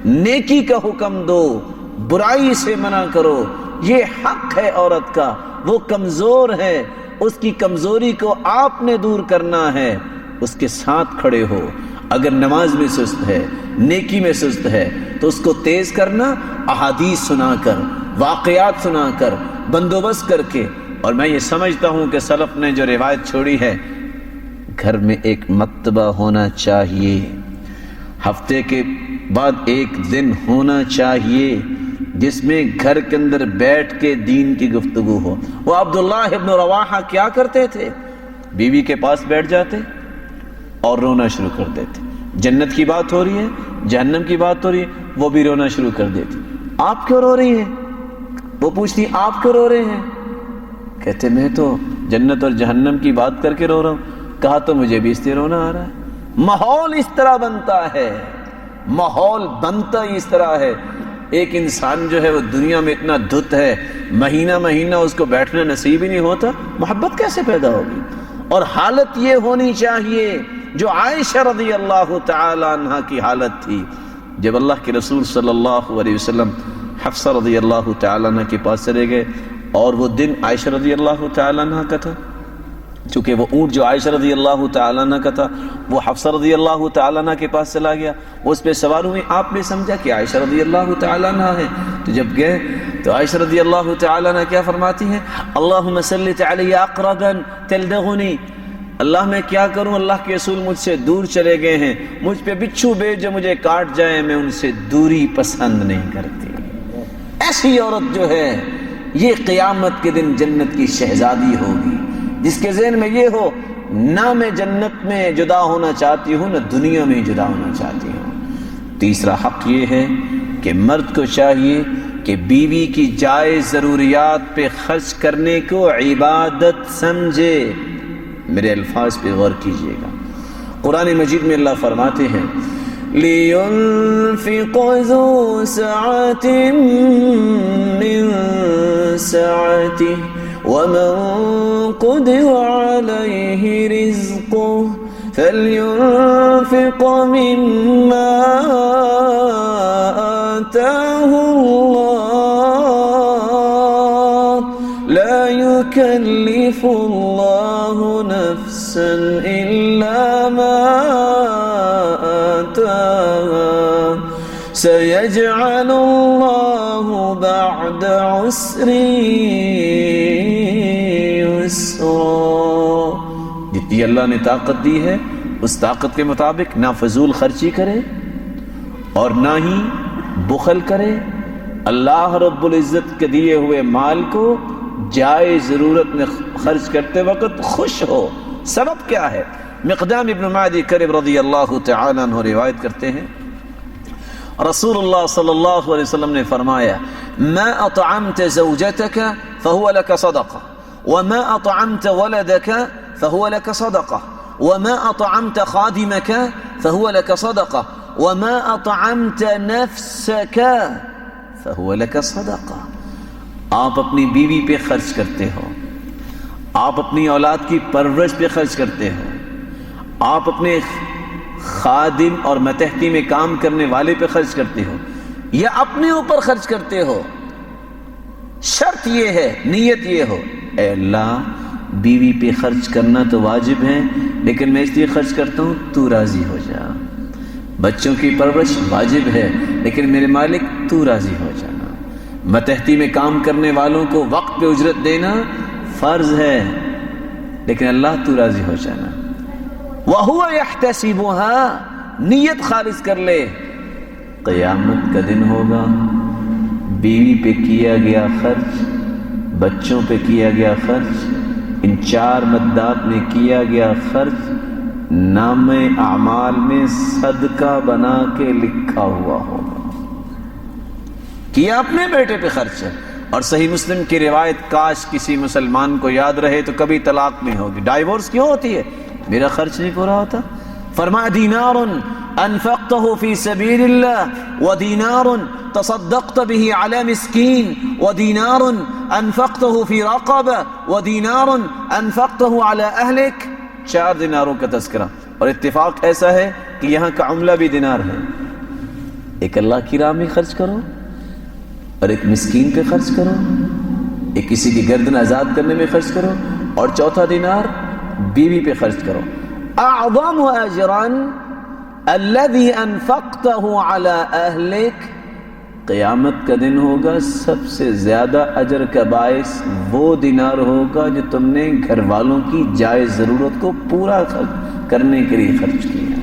نیکی کا حکم دو، برائی سے منع کرو، یہ حق ہے عورت کا، وہ کمزور ہے، اس کی کمزوری کو آپ نے دور کرنا ہے، اس کے ساتھ کھڑے ہو۔ اگر نماز میں سست ہے، نیکی میں سست ہے تو اس کو تیز کرنا، احادیث سنا کر، واقعات سنا کر، بندوبست کر کے۔ اور میں یہ سمجھتا ہوں کہ سلف نے جو روایت چھوڑی ہے، گھر میں ایک مکتبہ ہونا چاہیے، ہفتے کے بعد ایک دن ہونا چاہیے جس میں گھر کے اندر بیٹھ کے دین کی گفتگو ہو۔ وہ عبداللہ ابن رواحہ کیا کرتے تھے؟ بیوی کے پاس بیٹھ جاتے اور رونا شروع کر دیتے، جنت کی بات ہو رہی ہے، جہنم کی بات ہو رہی ہے، وہ بھی رونا شروع کر دیتی۔ آپ کیوں رو رہی ہیں؟ وہ پوچھتی آپ کیوں رو رہے ہیں؟ کہتے میں تو جنت اور جہنم کی بات کر کے رو رہا ہوں۔ کہا تو مجھے بھی اس لیے رونا آ رہا ہے۔ ماحول اس طرح بنتا ہے، ماحول بنتا ہی اس طرح ہے۔ ایک انسان جو ہے وہ دنیا میں اتنا دھت ہے، مہینہ مہینہ اس کو بیٹھنا نصیب ہی نہیں ہوتا، محبت کیسے پیدا ہوگی؟ اور حالت یہ ہونی چاہیے جو عائشہ رضی اللہ تعالی عنہ کی حالت تھی، جب اللہ کے رسول صلی اللہ علیہ وسلم حفصہ رضی اللہ تعالی عنہ کے پاس چلے گئے، اور وہ دن عائشہ رضی اللہ تعالی عنہ کا تھا، چونکہ وہ اونٹ جو عائشہ رضی اللہ تعالی عنہ کا تھا وہ حفصہ رضی اللہ تعالی عنہ کے پاس چلا گیا، وہ اس پہ سوار ہوئے، آپ نے سمجھا کہ عائشہ رضی اللہ تعالی عنہ ہے، تو جب گئے تو عائشہ رضی اللہ تعالی عنہ کیا فرماتی ہیں؟ اللہم سلط علی اقربا تلدغنی، اللہ میں کیا کروں، اللہ کے رسول مجھ سے دور چلے گئے ہیں، مجھ پہ بچھو بھیج جو مجھے کاٹ جائے، میں ان سے دوری پسند نہیں کرتی۔ ایسی عورت جو ہے یہ قیامت کے دن جنت کی شہزادی ہوگی، جس کے ذہن میں یہ ہو نہ میں جنت میں جدا ہونا چاہتی ہوں نہ دنیا میں جدا ہونا چاہتی ہوں۔ تیسرا حق یہ ہے کہ مرد کو چاہیے کہ بیوی کی جائز ضروریات پہ خرچ کرنے کو عبادت سمجھے۔ میرے الفاظ پہ غور کیجئے گا، قرآن مجید میں اللہ فرماتے ہیں لينفق ذو سعة من سعته ومن قدر عليه رزقه فلينفق مما آتاه الله لا يكلف الله نفسا إلا ما آتاها سيجعل الله بعد عسر يسرا. جتنی اللہ نے طاقت دی ہے اس طاقت کے مطابق نہ فضول خرچی کرے اور نہ ہی بخل کرے. اللہ رب العزت کے دیے ہوئے مال کو جائز ضرورت میں خرچ کرتے وقت خوش ہو. سبب کیا ہے؟ مقدام ابن معدی کرب رضی اللہ تعالیٰ عنہ روایت کرتے ہیں رسول اللہ صلی اللہ علیہ وسلم نے فرمایا ما اطعمت زوجتك فهو لك صدقہ وما اطعمت ولدك فهو لك صدقہ وما اطعمت خادمك فهو لك صدقہ وما اطعمت نفسك فهو لك صدقہ. آپ اپنی بیوی پہ خرچ کرتے ہو, آپ اپنی اولاد کی پرورش پہ خرچ کرتے ہو, آپ اپنے خادم اور متحتی میں کام کرنے والے پہ خرچ کرتے ہو یا اپنے اوپر خرچ کرتے ہو, شرط یہ ہے, نیت یہ ہو اے اللہ بیوی پہ خرچ کرنا تو واجب ہے لیکن میں اس لیے خرچ کرتا ہوں تو راضی ہو جا. بچوں کی پرورش واجب ہے لیکن میرے مالک تو راضی ہو جانا. متحتی میں کام کرنے والوں کو وقت پہ اجرت دینا فرض ہے لیکن اللہ تو راضی ہو جانا. وَهُوَ يَحْتَسِبُهَا, نیت خالص کر لے. قیامت کا دن ہوگا, بیوی پہ کیا گیا خرچ, بچوں پہ کیا گیا خرچ, ان 4 مدات میں کیا گیا خرچ نام اعمال میں صدقہ بنا کے لکھا ہوا ہوگا. کیا اپنے بیٹے پہ خرچ ہے. اور صحیح مسلم کی روایت کاش کسی مسلمان کو یاد رہے تو کبھی طلاق نہیں ہوگی. ڈائیورس کیوں ہوتی ہے؟ میرا خرچ نہیں پورا ہوتا. فرمایا دینار انفقته في سبيل الله ودینار تصدقت به على مسكين ودینار انفقته في رقبة ودینار انفقته على اهلك. 4 دیناروں کا تذکرہ, اور اتفاق ایسا ہے کہ یہاں کا عملہ بھی دینار ہے. ایک اللہ کی راہ میں خرچ کرو اور ایک مسکین پہ خرچ کرو, ایک کسی کی گردن آزاد کرنے میں خرچ کرو, اور چوتھا دینار بیوی پہ خرچ کرو. اعظم اجرا الذي انفقته على اهلك, قیامت کا دن ہوگا سب سے زیادہ اجر کا باعث وہ دینار ہوگا جو تم نے گھر والوں کی جائز ضرورت کو پورا کرنے کے لیے خرچ کیا.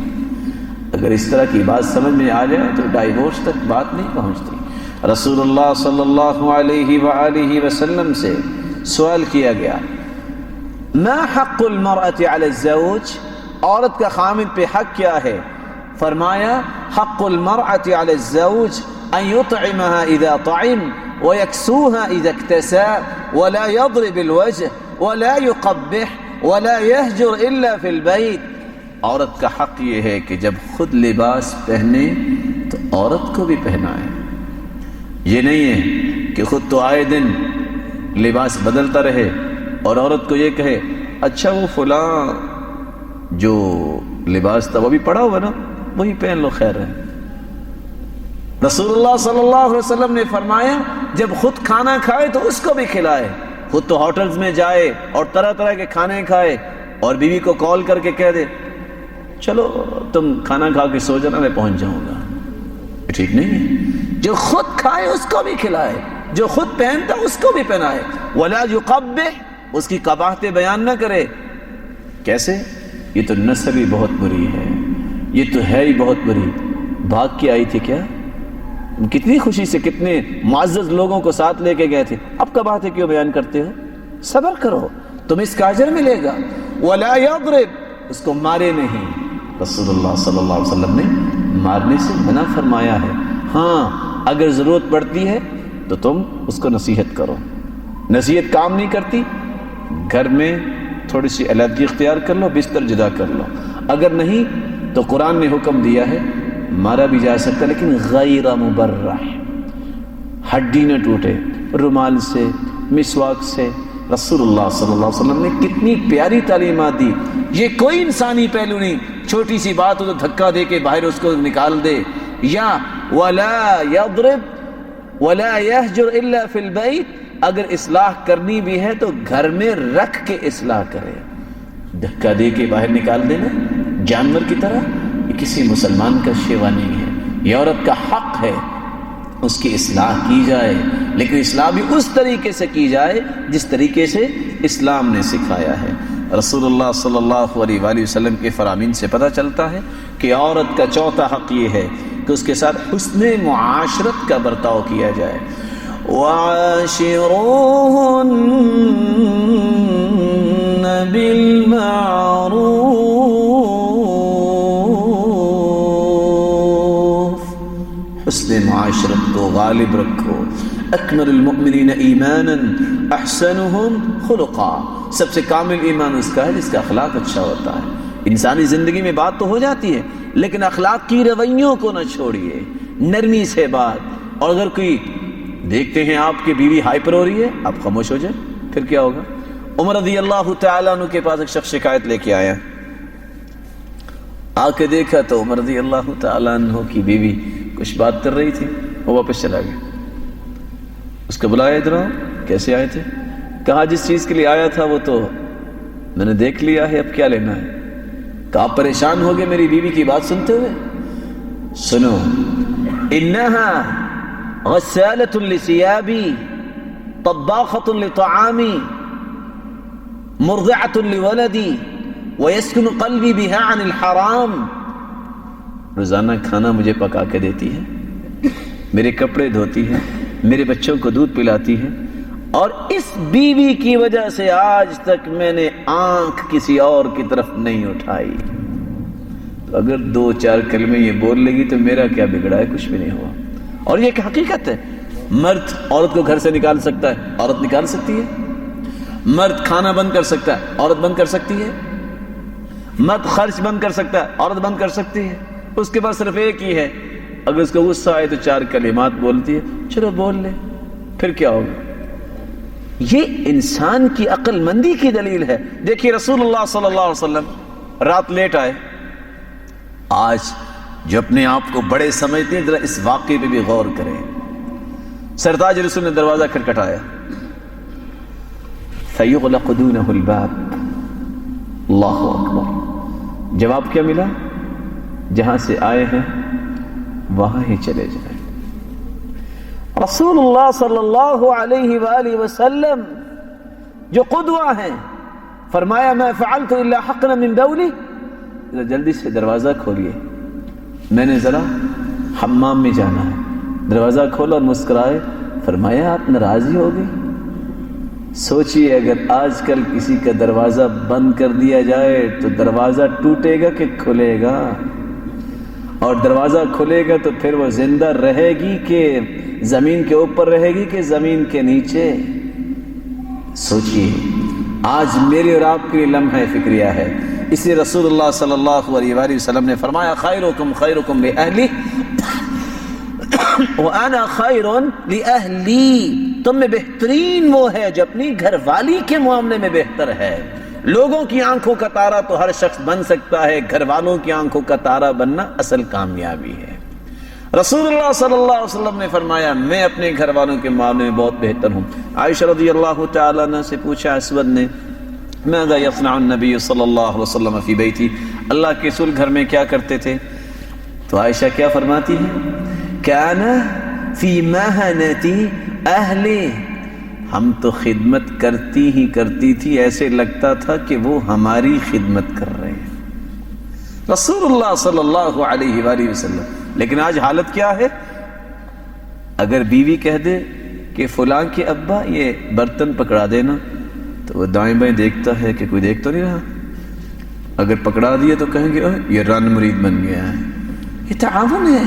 اگر اس طرح کی بات سمجھ میں آ جائے تو ڈائیورس تک بات نہیں پہنچتی. رسول اللہ صلی اللہ علیہ وآلہ وسلم سے سوال کیا گیا ما حق المرأة على الزوج, عورت کا خامد پہ حق کیا ہے؟ فرمایا حق المرأة على الزوج ان يطعمها اذا طعم ويكسوها اذا اكتسى ولا يضرب الوجه ولا يقبح ولا يهجر الا في البيت. عورت کا حق یہ ہے کہ جب خود لباس پہنے تو عورت کو بھی پہنائے. یہ نہیں ہے کہ خود تو آئے دن لباس بدلتا رہے اور عورت کو یہ کہے اچھا وہ فلاں جو لباس تھا وہ بھی پڑا ہوا نا وہی پہن لو خیر ہے. رسول اللہ صلی اللہ علیہ وسلم نے فرمایا جب خود کھانا کھائے تو اس کو بھی کھلائے. خود تو ہوٹلز میں جائے اور طرح طرح کے کھانے کھائے اور بیوی کو کال کر کے کہہ دے چلو تم کھانا کھا کے سو جانا میں پہنچ جاؤں گا. ٹھیک نہیں ہے. جو خود کھائے اس کو بھی کھلائے, جو خود پہنتا اس کو بھی پہنائے. ولا یقبح, اس کی قباحتیں بیان نہ کرے. کیسے؟ یہ تو نسل ہی بہت بری ہے, یہ تو ہے ہی بہت بری. بھاگ کے آئی تھی کیا؟ کتنی خوشی سے کتنے معزز لوگوں کو ساتھ لے کے گئے تھے, اب قباحتیں کیوں بیان کرتے ہو؟ صبر کرو, تم اس کا اجر ملے گا. ولا یضرب, اس کو مارے نہیں. رسول اللہ صلی اللہ علیہ وسلم نے مارنے سے منع فرمایا ہے. ہاں اگر ضرورت پڑتی ہے تو تم اس کو نصیحت کرو. نصیحت کام نہیں کرتی, گھر میں تھوڑی سی علیحدگی اختیار کر لو, بستر جدا کر لو. اگر نہیں تو قرآن نے حکم دیا ہے مارا بھی جا سکتا لیکن غیر مبرح، ہڈی نہ ٹوٹے، رومال سے، مسواک سے۔ رسول اللہ صلی اللہ علیہ وسلم نے کتنی پیاری تعلیمات دی۔ یہ کوئی انسانی پہلو نہیں، چھوٹی سی بات ہو تو دھکا دے کے باہر اس کو نکال دے، یا ولا یضرب ولا یہجر الا فی البیت، اگر اصلاح کرنی بھی ہے تو گھر میں رکھ کے اصلاح کرے، دھکا دے کے باہر نکال دینا جانور کی طرح، یہ کسی مسلمان کا شیوا نہیں ہے۔ یہ عورت کا حق ہے اس کی اصلاح کی جائے، لیکن اصلاح بھی اس طریقے سے کی جائے جس طریقے سے اسلام نے سکھایا ہے۔ رسول اللہ صلی اللہ علیہ وآلہ وسلم کے فرامین سے پتہ چلتا ہے کہ عورت کا چوتھا حق یہ ہے کہ اس کے ساتھ حسن معاشرت کا برتاؤ کیا جائے۔ وَعَاشِرُوهُنَّ بِالْمَعْرُوفِ، حسن معاشرت کو غالب رکھو۔ اکمل المؤمنین ایمانا احسنہم خلقا، سب سے کامل ایمان اس کا ہے جس کا اخلاق اچھا ہوتا ہے۔ انسانی زندگی میں بات تو ہو جاتی ہے لیکن اخلاق کی رویوں کو نہ چھوڑیے، نرمی سے بات۔ اور اگر کوئی دیکھتے ہیں آپ کی بیوی ہائپر ہو رہی ہے، آپ خاموش ہو جائیں، پھر کیا ہوگا؟ عمر رضی اللہ تعالیٰ عنہ کے پاس ایک شخص شکایت لے کے آیا، آ کے دیکھا تو عمر رضی اللہ تعالیٰ عنہ کی بیوی کچھ بات کر رہی تھی، وہ واپس چلا گیا۔ اس کو بلایا، ادھر آؤ، کیسے آئے تھے؟ کہا جس چیز کے لیے آیا تھا وہ تو میں نے دیکھ لیا ہے، اب کیا لینا ہے؟ کہا آپ پریشان ہو گئے میری بیوی کی بات سنتے ہوئے؟ سنو، انہا غسالۃ لثیابی، طباخۃ لطعامی، مرضعۃ لولدی، ویسکن قلبی بہا عن الحرام۔ روزانہ کھانا مجھے پکا کے دیتی ہے، میرے کپڑے دھوتی ہے، میرے بچوں کو دودھ پلاتی ہے، اور اس بیوی کی وجہ سے آج تک میں نے آنکھ کسی اور کی طرف نہیں اٹھائی۔ تو اگر دو چار کلمے یہ بول لے گی تو میرا کیا بگڑا ہے؟ کچھ بھی نہیں ہوا۔ اور یہ کہ حقیقت ہے، مرد عورت کو گھر سے نکال سکتا ہے، عورت نکال سکتی ہے۔ مرد کھانا بند کر سکتا ہے، عورت بند کر سکتی ہے۔ مرد خرچ بند کر سکتا ہے، عورت بند کر سکتی ہے۔ اس کے پاس صرف ایک ہی ہے، اگر اس کو غصہ آئے تو چار کلمات بولتی ہے، چلو بول لے، پھر کیا ہوگا؟ یہ انسان کی عقل مندی کی دلیل ہے۔ دیکھیے رسول اللہ صلی اللہ علیہ وسلم رات لیٹ آئے۔ آج جو اپنے آپ کو بڑے سمجھتے ہیں ذرا اس واقعے پہ بھی غور کریں۔ سرتاج رسول نے دروازہ کھٹکھٹایا، فَيُغْلَقُ دُونَهُ الْبَابُ، اللہ اکبر۔ جواب کیا ملا؟ جہاں سے آئے ہیں وہاں ہی چلے جائیں۔ رسول اللہ صلی اللہ علیہ وآلہ وسلم جو قدوہ ہیں، فرمایا میں فعلت الا حقنا من بولی، جلدی سے دروازہ کھولیے، میں نے ذرا حمام میں جانا ہے۔ دروازہ کھولا اور مسکرائے، فرمایا آپ ناراضی ہو گئی؟ سوچئے اگر آج کل کسی کا دروازہ بند کر دیا جائے تو دروازہ ٹوٹے گا کہ کھلے گا؟ اور دروازہ کھلے گا تو پھر وہ زندہ رہے گی کہ زمین کے اوپر رہے گی کہ زمین کے نیچے؟ سوچئے، آج میرے اور آپ کے لمحہ فکریہ ہے۔ اسی رسول اللہ صلی اللہ علیہ وآلہ وسلم نے فرمایا خیرکم خیرکم لأہلی وَأَنَا خَيْرٌ لِأَهْلِي، تم میں بہترین وہ ہے جو اپنی گھر والی کے معاملے میں بہتر ہے۔ لوگوں کی آنکھوں کا تارا تو ہر شخص بن سکتا ہے، گھر والوں کی آنکھوں کا تارا بننا اصل کامیابی ہے۔ رسول اللہ صلی اللہ علیہ وسلم نے فرمایا میں اپنے گھر والوں کے معاملے میں بہت بہتر ہوں۔ عائشہ رضی اللہ تعالیٰ عنہ سے پوچھا اسود نے، ماذا یصنع النبی صلی اللہ علیہ وسلم فی بیتی، اللہ کے رسول گھر میں کیا کرتے تھے؟ تو عائشہ کیا فرماتی ہے؟ کان فی محنتی اہلی، ہم تو خدمت کرتی ہی کرتی تھی، ایسے لگتا تھا کہ وہ ہماری خدمت کر رہے ہیں، رسول اللہ صلی اللہ علیہ وآلہ وسلم۔ لیکن آج حالت کیا ہے؟ اگر بیوی کہہ دے کہ فلاں کے ابا یہ برتن پکڑا دینا، تو وہ دائیں بائیں دیکھتا ہے کہ کوئی دیکھ تو نہیں رہا، اگر پکڑا دیا تو کہیں گے یہ رن مرید بن گیا ہے۔ یہ تعاون ہے۔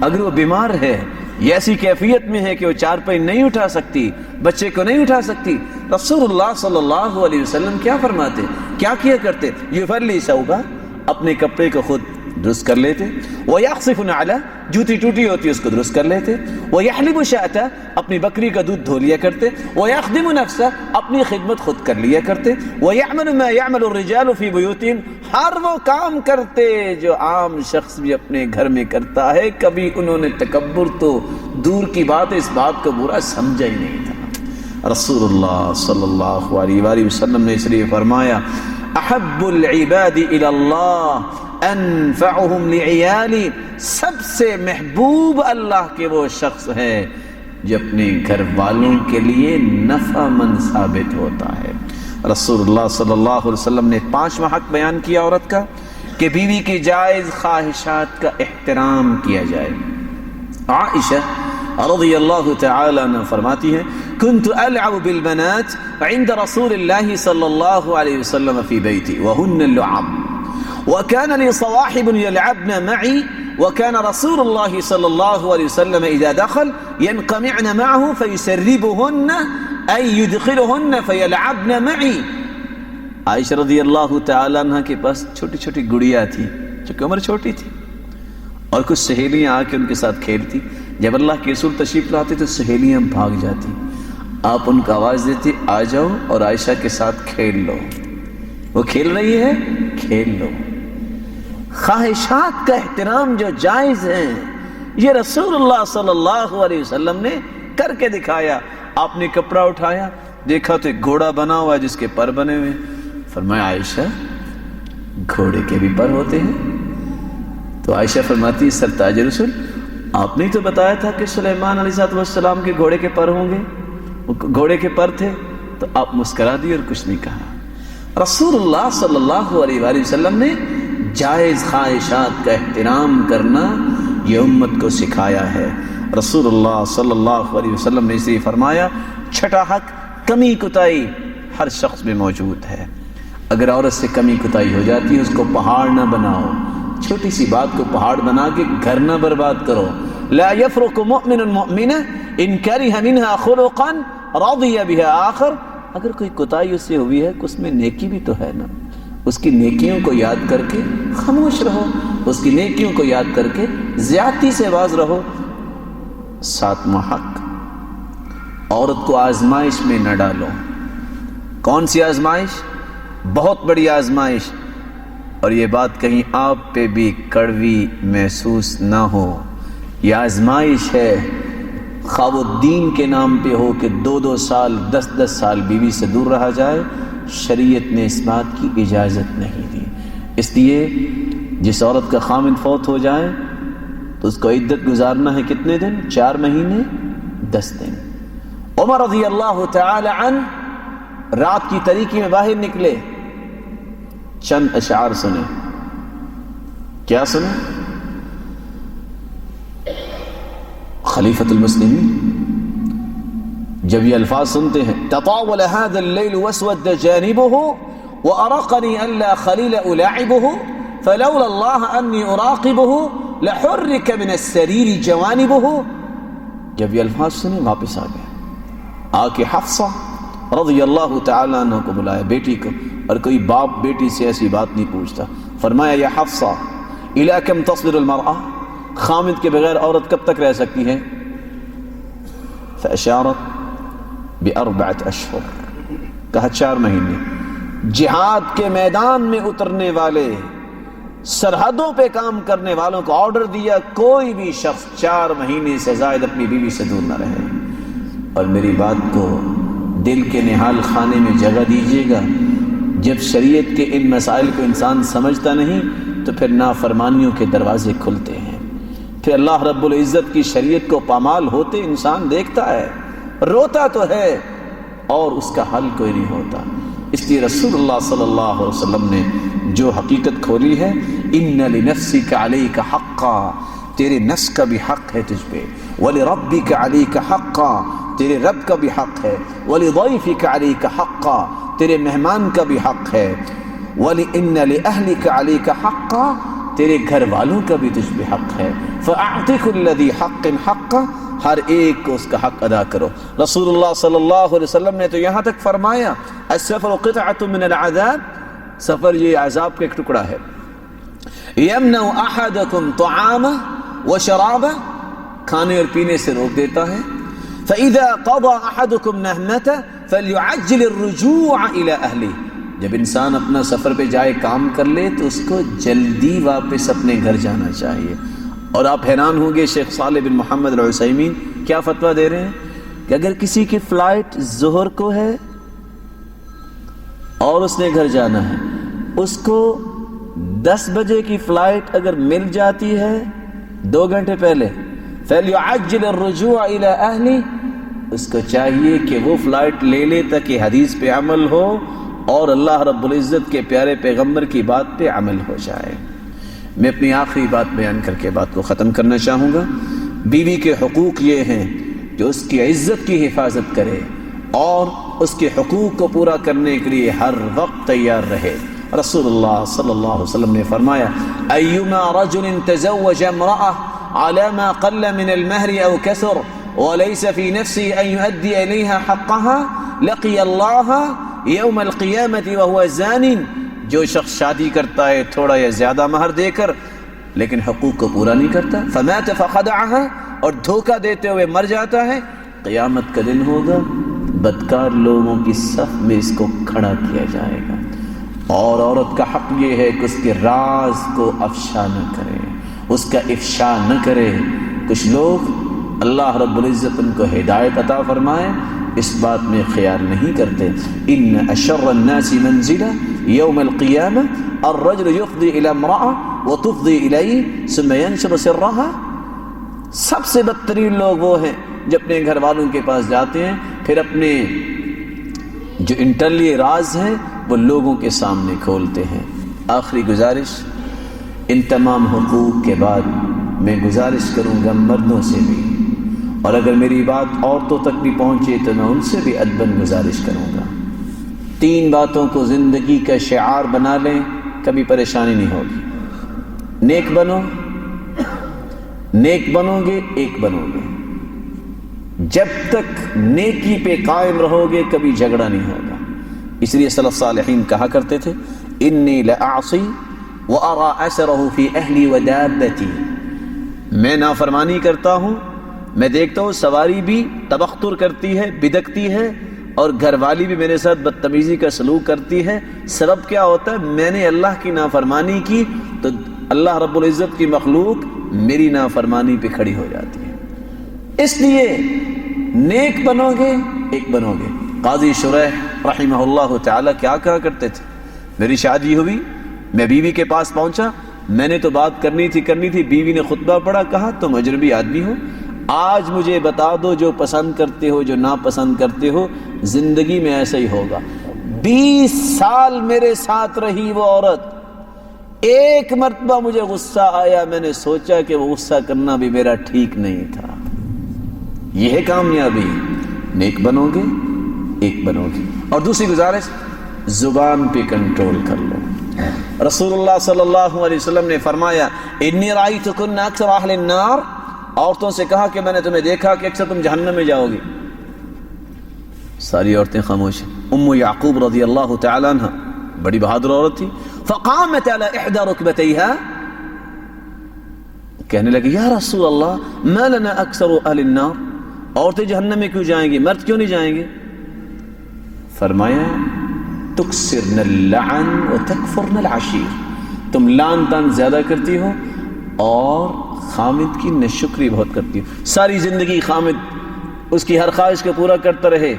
اگر وہ بیمار ہے، یہ ایسی کیفیت میں ہے کہ وہ چار پائی نہیں اٹھا سکتی، بچے کو نہیں اٹھا سکتی، رسول اللہ صلی اللہ علیہ وسلم کیا فرماتے، کیا کیا کرتے؟ یفلی ثوبہ، اپنے کپڑے کو خود درست کر لیتے. وَيَخْصِفُ نَعْلَهُ جوتی ٹوٹی ہوتی اس کو درست کر لیتے. وَيَحْلِبُ شَاةَ اپنی بکری کا دودھ دھو لیا کرتے. وَيَخْدِمُ نَفْسَهُ اپنی خدمت خود کر لیا کرتے. وَيَعْمَلُ مَا يَعْمَلُ الرِّجَالُ فِي بُيُوتِهِمْ ہر وہ کام کرتے جو عام شخص بھی اپنے گھر میں کرتا ہے. کبھی انہوں نے تکبر تو دور کی بات اس بات کو برا سمجھا ہی نہیں تھا. رسول اللہ صلی اللہ علیہ وآلہ وسلم نے اس لیے فرمایا احب العباد الى اللہ انفعهم لعیالی، سب سے محبوب اللہ کے وہ شخص ہے جو اپنے گھر والوں کے لیے نفع مند ثابت ہوتا ہے. رسول اللہ صلی اللہ علیہ وسلم نے 5واں حق بیان کیا عورت کا کہ بیوی کی جائز خواہشات کا احترام کیا جائے. عائشہ رضی اللہ تعالی عنہ فرماتی ہے كنت ألعب بالبنات عند رسول الله صلى الله عليه وسلم في بيتي وهن اللعب وكان لي صواحب يلعبن معي وكان رسول الله صلى الله عليه وسلم إذا دخل ينقمعن معه فيسربهن أي يدخلهن فيلعبن معي. عائشہ رضی اللہ تعالی عنہ کے پاس چھوٹی چھوٹی گڑیا تھی چونکہ عمر چھوٹی تھی اور کچھ سہیلیاں آ کے ان کے ساتھ کھیلتی. جب اللہ کے رسول تشریف لاتے تو سہیلیاں بھاگ جاتی. آپ ان کو آواز دیتے آ جاؤ اور عائشہ کے ساتھ کھیل لو. وہ کھیل رہی ہے کھیل لو. خواہشات کا احترام جو جائز ہیں یہ رسول اللہ صلی اللہ علیہ وسلم نے کر کے دکھایا. آپ نے کپڑا اٹھایا دیکھا تو ایک گھوڑا بنا ہوا ہے جس کے پر بنے ہوئے. فرمایا عائشہ گھوڑے کے بھی پر ہوتے ہیں؟ تو عائشہ فرماتی سرتاج رسول آپ نے تو بتایا تھا کہ سلیمان علیہ السلام کے گھوڑے کے پر ہوں گے. گھوڑے کے پر تھے تو آپ مسکرا دی اور کچھ نہیں کہا. رسول اللہ صلی اللہ علیہ وآلہ وسلم نے جائز خواہشات کا احترام کرنا یہ امت کو سکھایا ہے. رسول اللہ صلی اللہ علیہ وسلم نے اس لیے فرمایا 6واں حق کمی کوتاہی ہر شخص میں موجود ہے. اگر عورت سے کمی کوتاہی ہو جاتی ہے اس کو پہاڑ نہ بناؤ. چھوٹی سی بات کو پہاڑ بنا کے گھر نہ برباد کرو. لا يفرق مؤمن مؤمنہ ان کرہ منها خلقا رضی بها آخر. اگر کوئی کوتاہی اس سے ہوئی ہے اس میں نیکی بھی تو ہے نا. اس کی نیکیوں کو یاد کر کے خاموش رہو. اس کی نیکیوں کو یاد کر کے زیادتی سے باز رہو. 7واں حق عورت کو آزمائش میں نہ ڈالو. کون سی آزمائش؟ بہت بڑی آزمائش. اور یہ بات کہیں آپ پہ بھی کڑوی محسوس نہ ہو. یہ آزمائش ہے خواہ دین کے نام پہ ہو کہ 2 سال 10 سال بیوی سے دور رہا جائے. شریعت نے اس بات کی اجازت نہیں دی. اس لیے جس عورت کا خامد فوت ہو جائے تو اس کو عدت گزارنا ہے کتنے دن؟ 4 مہینے 10 دن. عمر رضی اللہ تعالی عنہ رات کی تاریکی میں باہر نکلے. چند اشعار سنے. کیا سنے؟ خلیفۃ المسلمین جب یہ الفاظ سنتے ہیں تطاول هذا الليل واسود جانبه وارقني الا خليل الاعبه فلولا الله اني اراقبه لحرك من السرير جوانبه. جب یہ الفاظ سنے واپس آ گئے. آ کے حفصہ رضی اللہ تعالیٰ عنہ کو بلایا بیٹی کو. اور کوئی باپ بیٹی سے ایسی بات نہیں پوچھتا. فرمایا یا حفصہ الی کم تصبر المرأة، خامد کے بغیر عورت کب تک رہ سکتی ہے؟ فاشارت ب4 اشہر، کہا 4 مہینے. جہاد کے میدان میں اترنے والے سرحدوں پہ کام کرنے والوں کو آرڈر دیا کوئی بھی شخص 4 مہینے سے زائد اپنی بیوی سے دور نہ رہے. اور میری بات کو دل کے نہال خانے میں جگہ دیجیے گا. جب شریعت کے ان مسائل کو انسان سمجھتا نہیں تو پھر نافرمانیوں کے دروازے کھلتے ہیں. پھر اللہ رب العزت کی شریعت کو پامال ہوتے انسان دیکھتا ہے، روتا تو ہے اور اس کا حل کوئی نہیں ہوتا. اس لیے رسول اللہ صلی اللہ علیہ وسلم نے جو حقیقت کھولی ہے ان لنفسک علیک حقا، تیرے نفس کا بھی حق ہے تجھ پہ. ولربک علیک حقا، تیرے رب کا بھی حق ہے. ولضیفک علیک حقا، تیرے مہمان کا بھی حق ہے. وَلِإِنَّ لِأَهْلِكَ عَلَيْكَ حَقًّا، تیرے گھر والوں کا بھی تجھ پہ حق ہے. فَأَعْطِ كُلَّ ذِي حَقٍّ حَقًّا، ہر ایک کو اس کا حق ادا کرو. رسول اللہ صلی اللہ علیہ وسلم نے تو یہاں تک فرمایا السفر قطعۃ من العذاب، سفر یہ عذاب کا ایک ٹکڑا ہے. یمنع احدکم طعامہ وشرابہ، کھانے اور پینے سے روک دیتا ہے. فَإِذَا قَضَى أَحَدُكُمْ نَهْمَتَهُ فَلْيُعَجِّلِ الرُّجُوعَ إِلَىٰ أَهْلِهِ. جب انسان اپنا سفر پہ جائے کام کر لے تو اس کو جلدی واپس اپنے گھر جانا چاہیے. اور آپ حیران ہوں گے شیخ صالح بن محمد العثیمین کیا فتویٰ دے رہے ہیں کہ اگر کسی کی فلائٹ ظہر کو ہے اور اس نے گھر جانا ہے، اس کو 10 بجے کی فلائٹ اگر مل جاتی ہے 2 گھنٹے پہلے، فَلْيُعَجِّلِ الرُّجُوعَ إِلَىٰ أَهْلِهِ، اس کو چاہیے کہ وہ فلائٹ لے لے تاکہ حدیث پہ عمل ہو اور اللہ رب العزت کے پیارے پیغمبر کی بات پہ عمل ہو جائے. میں اپنی آخری بات بیان کر کے بات کو ختم کرنا چاہوں گا. بیوی کے حقوق یہ ہیں کہ اس کی عزت کی حفاظت کرے اور اس کے حقوق کو پورا کرنے کے لیے ہر وقت تیار رہے. رسول اللہ صلی اللہ علیہ وسلم نے فرمایا ایما رجل تزوج امرأة على ما قل من المهر او كثر وليس في نفسه ان يؤدي اليها حقها لقي الله يوم القيامة وهو زان. جو شخص شادی کرتا ہے تھوڑا یا زیادہ مہر دے کر لیکن حقوق کو پورا نہیں کرتا، فمات فخدعها، اور دھوکہ دیتے ہوئے مر جاتا ہے، قیامت کا دن ہوگا بدکار لوگوں کی صف میں اس کو کھڑا کیا جائے گا. اور عورت کا حق یہ ہے کہ اس کے راز کو افشا نہ کرے، اس کا افشا نہ کرے. کچھ لوگ اللہ رب العزت ان کو ہدایت عطا فرمائے اس بات میں خیال نہیں کرتے. ان اشر الناس منزلہ یوم القیامہ الرجل یفضی الی امرأة وتفضی الیہ ثم ینشر سرها. سب سے بدترین لوگ وہ ہیں جو اپنے گھر والوں کے پاس جاتے ہیں پھر اپنے جو انٹرنلی راز ہیں وہ لوگوں کے سامنے کھولتے ہیں. آخری گزارش، ان تمام حقوق کے بعد میں گزارش کروں گا مردوں سے بھی، اور اگر میری بات عورتوں تک بھی پہنچے تو میں ان سے بھی ادباً گزارش کروں گا. 3 باتوں کو زندگی کا شعار بنا لیں، کبھی پریشانی نہیں ہوگی. نیک بنو، نیک بنو گے ایک بنو گے. جب تک نیکی پہ قائم رہو گے کبھی جھگڑا نہیں ہوگا. اس لیے سلف صالحین کہا کرتے تھے انی لأعصی وأرى أثره في أهلي ودابتي. میں نافرمانی کرتا ہوں، میں دیکھتا ہوں سواری بھی تبختر کرتی ہے، بدکتی ہے، اور گھر والی بھی میرے ساتھ بدتمیزی کا سلوک کرتی ہے. سبب کیا ہوتا ہے؟ میں نے اللہ کی نافرمانی کی تو اللہ رب العزت کی مخلوق میری نافرمانی پہ کھڑی ہو جاتی ہے. اس لیے نیک بنو گے ایک بنو گے. قاضی شریح رحمہ اللہ تعالی کیا کہا کرتے تھے؟ میری شادی ہوئی، میں بیوی کے پاس پہنچا، میں نے تو بات کرنی تھی، بیوی نے خطبہ پڑھا، کہا تم اجنبی آدمی ہو، آج مجھے بتا دو جو پسند کرتے ہو جو ناپسند کرتے ہو. زندگی میں ایسا ہی ہوگا. 20 سال میرے ساتھ رہی وہ عورت، ایک مرتبہ مجھے غصہ آیا، میں نے سوچا کہ وہ غصہ کرنا بھی میرا ٹھیک نہیں تھا. یہ ہے کامیابی. نیک بنو گے ایک بنو گے. اور دوسری گزارش، زبان پہ کنٹرول کر لو. رسول اللہ صلی اللہ علیہ وسلم نے فرمایا انی رأیتکن اکثر اہل النار. عورتوں سے کہا کہ میں نے تمہیں دیکھا کہ اکثر تم جہنم میں جاؤ گی. ساری عورتیں خاموش ہیں. ام یعقوب رضی اللہ تعالی عنہ بڑی بہادر عورت تھی. فقامت علی احدى رکبتیها، کہنے لگی یا رسول اللہ ما لنا اکثر اہل النار، عورتیں جہنم میں کیوں جائیں گی، مرد کیوں نہیں جائیں گے؟ فرمایا تکسرن اللعن وتکفرن العشیر، تم لعن تان زیادہ کرتی ہو اور خامد کی ناشکری بہت کرتی ہو. ساری زندگی خامد اس کی ہر خواہش کو پورا کرتا رہے،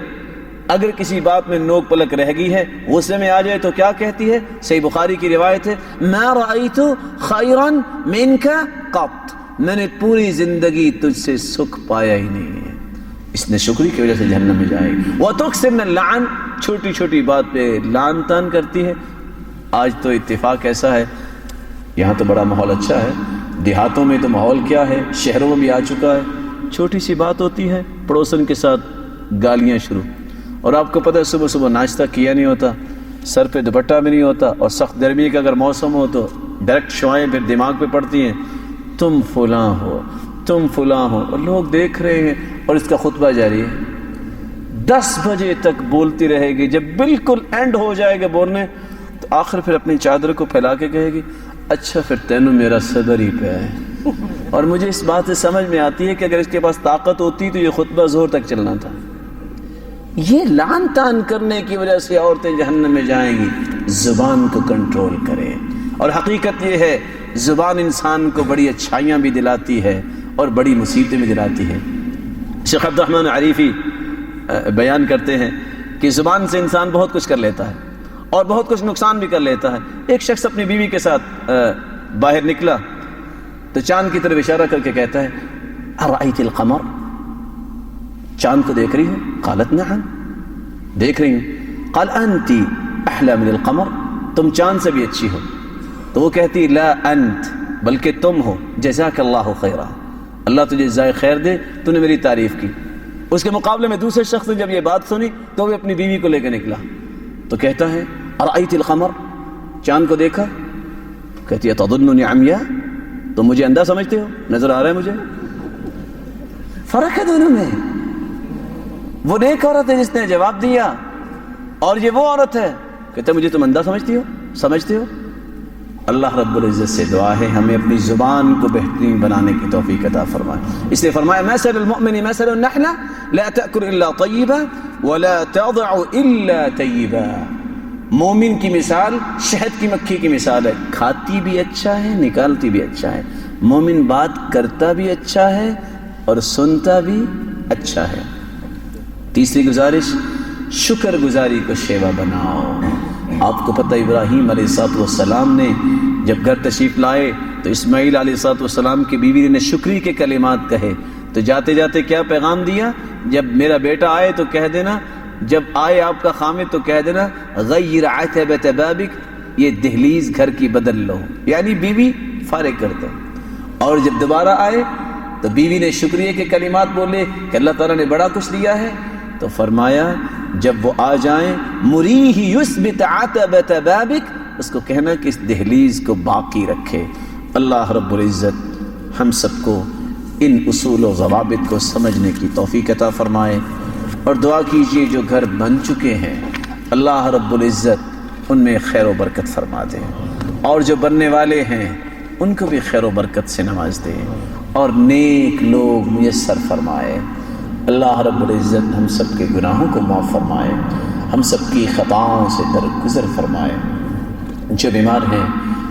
اگر کسی بات میں نوک پلک رہ گئی ہے غصے میں آ جائے تو کیا کہتی ہے؟ صحیح بخاری کی روایت ہے ما رأیت خیرا منک قط، میں نے پوری زندگی تجھ سے سکھ پایا ہی نہیں ہے. اس نے شکری کی وجہ سے جہنم میں جائے گی. وَتُكْسِرْنَ اللَّعْنَ، چھوٹی چھوٹی بات پہ لعن تان کرتی ہے. آج تو اتفاق ایسا ہے، یہاں تو بڑا ماحول اچھا ہے، دیہاتوں میں تو ماحول کیا ہے، شہروں میں بھی آ چکا ہے. چھوٹی سی بات ہوتی ہے پڑوسن کے ساتھ گالیاں شروع، اور آپ کو پتہ ہے صبح صبح ناشتہ کیا نہیں ہوتا، سر پہ دوپٹہ بھی نہیں ہوتا، اور سخت گرمی کا اگر موسم ہو تو ڈائریکٹ شعائیں پھر دماغ پہ پڑتی ہیں، تم فلاں ہو تم فلاں ہو، اور لوگ دیکھ رہے ہیں اور اس کا خطبہ جاری ہے. 10 بجے تک بولتی رہے گی. جب بالکل اینڈ ہو جائے گا بولنے تو آخر پھر اپنی چادر کو پھیلا کے کہے گی اچھا پھر تینوں میرا صدر ہی پہ ہے. اور مجھے اس بات سے سمجھ میں آتی ہے کہ اگر اس کے پاس طاقت ہوتی تو یہ خطبہ ظہر تک چلنا تھا. یہ لعن طعن کرنے کی وجہ سے عورتیں جہنم میں جائیں گی. زبان کو کنٹرول کریں. اور حقیقت یہ ہے زبان انسان کو بڑی اچھائیاں بھی دلاتی ہے اور بڑی مصیبتیں بھی دلاتی ہے. شیخ عبد الرحمن عریفی بیان کرتے ہیں کہ زبان سے انسان بہت کچھ کر لیتا ہے اور بہت کچھ نقصان بھی کر لیتا ہے. ایک شخص اپنی بیوی کے ساتھ باہر نکلا تو چاند کی طرف اشارہ کر کے کہتا ہے ارأیت القمر، چاند کو دیکھ رہی ہو؟ قالت نعم، دیکھ رہی ہوں. قال انت احلى من القمر، تم چاند سے بھی اچھی ہو. تو وہ کہتی لا انت، بلکہ تم ہو. جزاک اللہ خیرا، اللہ تجھے جزائے خیر دے، تو نے میری تعریف کی. اس کے مقابلے میں دوسرے شخص نے جب یہ بات سنی تو وہ اپنی بیوی کو لے کے نکلا تو کہتا ہے ارأیت القمر، چاند کو دیکھا؟ کہتی ہے تظننی عمیاء، تم مجھے اندھا سمجھتے ہو؟ نظر آ رہا ہے مجھے؟ فرق ہے دونوں میں. وہ نیک عورت ہے جس نے جواب دیا اور یہ وہ عورت ہے کہتے مجھے تم اندھا سمجھتے ہو. اللہ رب العزت سے دعا ہے ہمیں اپنی زبان کو بہترین بنانے کی توفیق عطا فرمائے. اس لیے فرمایا مثل المؤمن مثل النحلہ لا تأکل الا طیبا ولا تضع الا طیبا. مومن کی مثال شہد کی مکھی کی مثال ہے، کھاتی بھی اچھا ہے نکالتی بھی اچھا ہے. مومن بات کرتا بھی اچھا ہے اور سنتا بھی اچھا ہے. تیسری گزارش، شکر گزاری کو شیوا بناؤ. آپ کو پتہ ابراہیم علیہ السلام نے جب گھر تشریف لائے تو اسماعیل علیہ السلام کی بیوی نے شکری کے کلمات کہے تو جاتے جاتے کیا پیغام دیا؟ جب میرا بیٹا آئے تو کہہ دینا، جب آئے آپ کا خامد تو کہہ دینا غیر عتبۃ بابک، یہ دہلیز گھر کی بدل لو، یعنی بیوی فارغ کر دو. اور جب دوبارہ آئے تو بیوی نے شکریہ کے کلمات بولے کہ اللہ تعالیٰ نے بڑا کچھ دیا ہے، تو فرمایا جب وہ آ جائیں مریہ یثبت عتبۃ بابک، اس کو کہنا کہ اس دہلیز کو باقی رکھے. اللہ رب العزت ہم سب کو ان اصول و ضوابط کو سمجھنے کی توفیق عطا فرمائے. اور دعا کیجئے جو گھر بن چکے ہیں اللہ رب العزت ان میں خیر و برکت فرما دے، اور جو بننے والے ہیں ان کو بھی خیر و برکت سے نواز دے اور نیک لوگ میسر فرمائے. اللہ رب العزت ہم سب کے گناہوں کو معاف فرمائے، ہم سب کی خطاؤں سے درگزر فرمائے. جو بیمار ہیں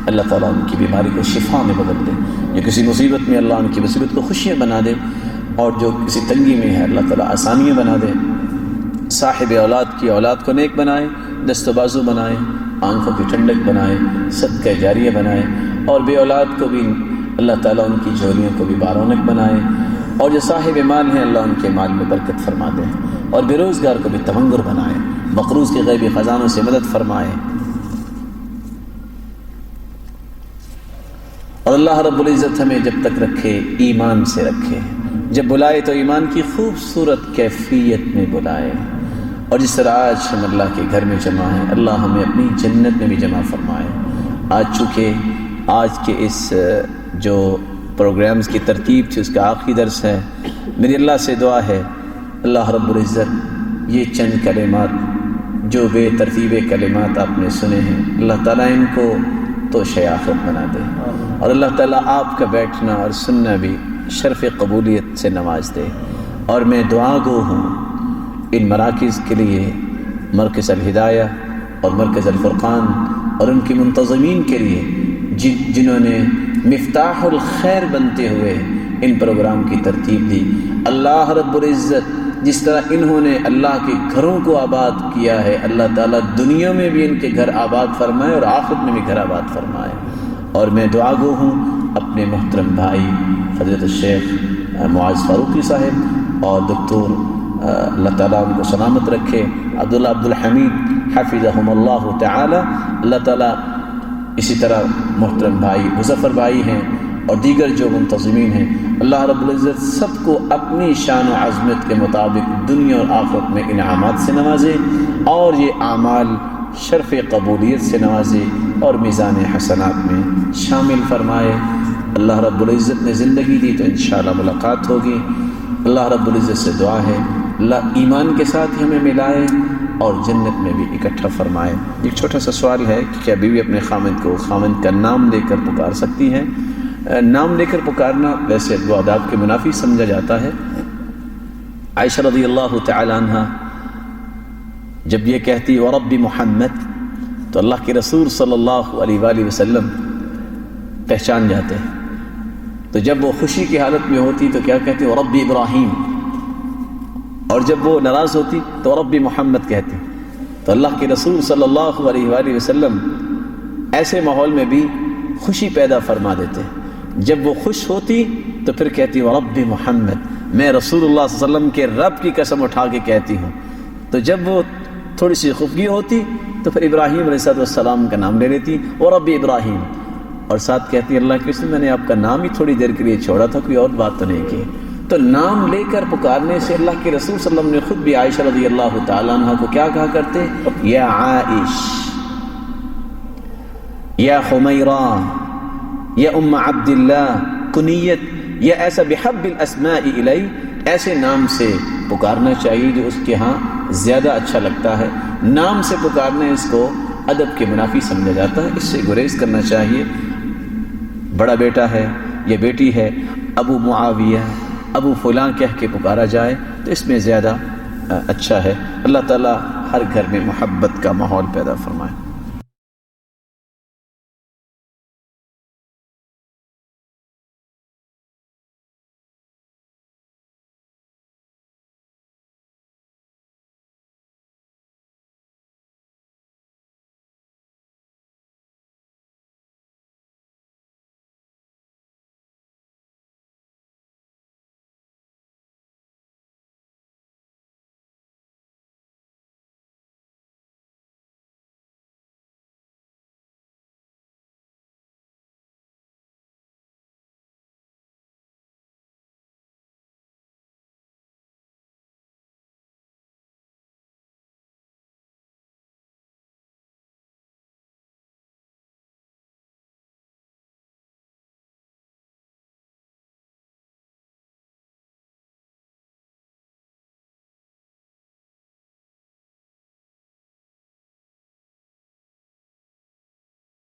اللہ تعالیٰ ان کی بیماری کو شفا میں بدل دے، جو کسی مصیبت میں اللہ ان کی مصیبت کو خوشیاں بنا دے، اور جو کسی تنگی میں ہے اللہ تعالیٰ آسانیاں بنا دے. صاحب اولاد کی اولاد کو نیک بنائے، دست و بازو بنائے، آنکھوں کی ٹھنڈک بنائے، صدقہ جاریہ بنائے. اور بے اولاد کو بھی اللہ تعالیٰ ان کی جھولیوں کو بھی بارونق بنائے. اور جو صاحب مال ہیں اللہ ان کے مال میں برکت فرما دے، اور بے روزگار کو بھی تمنگر بنائے، مقروض کے غیبی خزانوں سے مدد فرمائے. اور اللہ رب العزت ہمیں جب تک رکھے ایمان سے رکھے، جب بلائے تو ایمان کی خوبصورت کیفیت میں بلائے. اور جس طرح آج ہم اللہ کے گھر میں جمع ہیں اللہ ہمیں اپنی جنت میں بھی جمع فرمائے. آج چونکہ آج کے اس جو پروگرامز کی ترتیب تھی اس کا آخری درس ہے، میری اللہ سے دعا ہے اللہ رب العزت یہ چند کلمات جو بے ترتیب کلمات آپ نے سنے ہیں اللہ تعالیٰ ان کو تو آخرت بنا دے، اور اللہ تعالیٰ آپ کا بیٹھنا اور سننا بھی شرف قبولیت سے نواز دے. اور میں دعا گو ہوں ان مراکز کے لیے، مرکز الہدایہ اور مرکز الفرقان اور ان کی منتظمین کے لیے جنہوں نے مفتاح الخیر بنتے ہوئے ان پروگرام کی ترتیب دی. اللہ رب العزت جس طرح انہوں نے اللہ کے گھروں کو آباد کیا ہے اللہ تعالیٰ دنیا میں بھی ان کے گھر آباد فرمائے اور آخرت میں بھی گھر آباد فرمائے. اور میں دعا گو ہوں اپنے محترم بھائی حضرت الشیخ معاذ فاروقی صاحب اور دکتور اللہ تعالیٰ ان کو سلامت رکھے، عبداللہ عبدالحمید حفظہم اللہ تعالی. اللہ تعالیٰ اسی طرح محترم بھائی مظفر بھائی ہیں اور دیگر جو منتظمین ہیں اللہ رب العزت سب کو اپنی شان و عظمت کے مطابق دنیا اور آخرت میں انعامات سے نوازے، اور یہ اعمال شرف قبولیت سے نوازے اور میزان حسنات میں شامل فرمائے. اللہ رب العزت نے زندگی دی تو انشاءاللہ ملاقات ہوگی. اللہ رب العزت سے دعا ہے اللہ ایمان کے ساتھ ہمیں ملائے اور جنت میں بھی اکٹھا فرمائے۔ ایک چھوٹا سا سوال ہے کہ کیا بیوی اپنے خامند کو خامند کا نام لے کر پکار سکتی ہے؟ نام لے کر پکارنا ویسے دو آداب کے منافی سمجھا جاتا ہے۔ عائشہ رضی اللہ تعالی عنہ جب یہ کہتی ورب محمد تو اللہ کے رسول صلی اللہ علیہ وآلہ وسلم پہچان جاتے ہیں۔ تو جب وہ خوشی کی حالت میں ہوتی تو کیا کہتی ورب ابراہیم، اور جب وہ ناراض ہوتی تو رب محمد کہتی۔ تو اللہ کے رسول صلی اللہ علیہ وآلہ وسلم ایسے ماحول میں بھی خوشی پیدا فرما دیتے۔ جب وہ خوش ہوتی تو پھر کہتی رب محمد، میں رسول اللہ صلی اللہ علیہ وسلم کے رب کی قسم اٹھا کے کہتی ہوں۔ تو جب وہ تھوڑی سی خفگی ہوتی تو پھر ابراہیم علیہ السلام کا نام لے لیتی اور رب ابراہیم، اور ساتھ کہتی اللہ کے رسول میں نے آپ کا نام ہی تھوڑی دیر کے لیے چھوڑا تھا، کوئی اور بات تو نہیں کی۔ تو نام لے کر پکارنے سے اللہ کے رسول صلی اللہ علیہ وسلم نے خود بھی عائشہ رضی اللہ تعالیٰ عنہ کو کیا کہا کرتے؟ یا عائش، یا حمیرہ، یا ام عبداللہ، کنیت یا ایسا بحب الاسماء الی، ایسے نام سے پکارنا چاہیے جو اس کے ہاں زیادہ اچھا لگتا ہے۔ نام سے پکارنے اس کو ادب کے منافی سمجھا جاتا ہے، اس سے گریز کرنا چاہیے۔ بڑا بیٹا ہے یا بیٹی ہے، ابو معاویہ، ابو فلاں کہہ کے پکارا جائے تو اس میں زیادہ اچھا ہے۔ اللہ تعالیٰ ہر گھر میں محبت کا ماحول پیدا فرمائے۔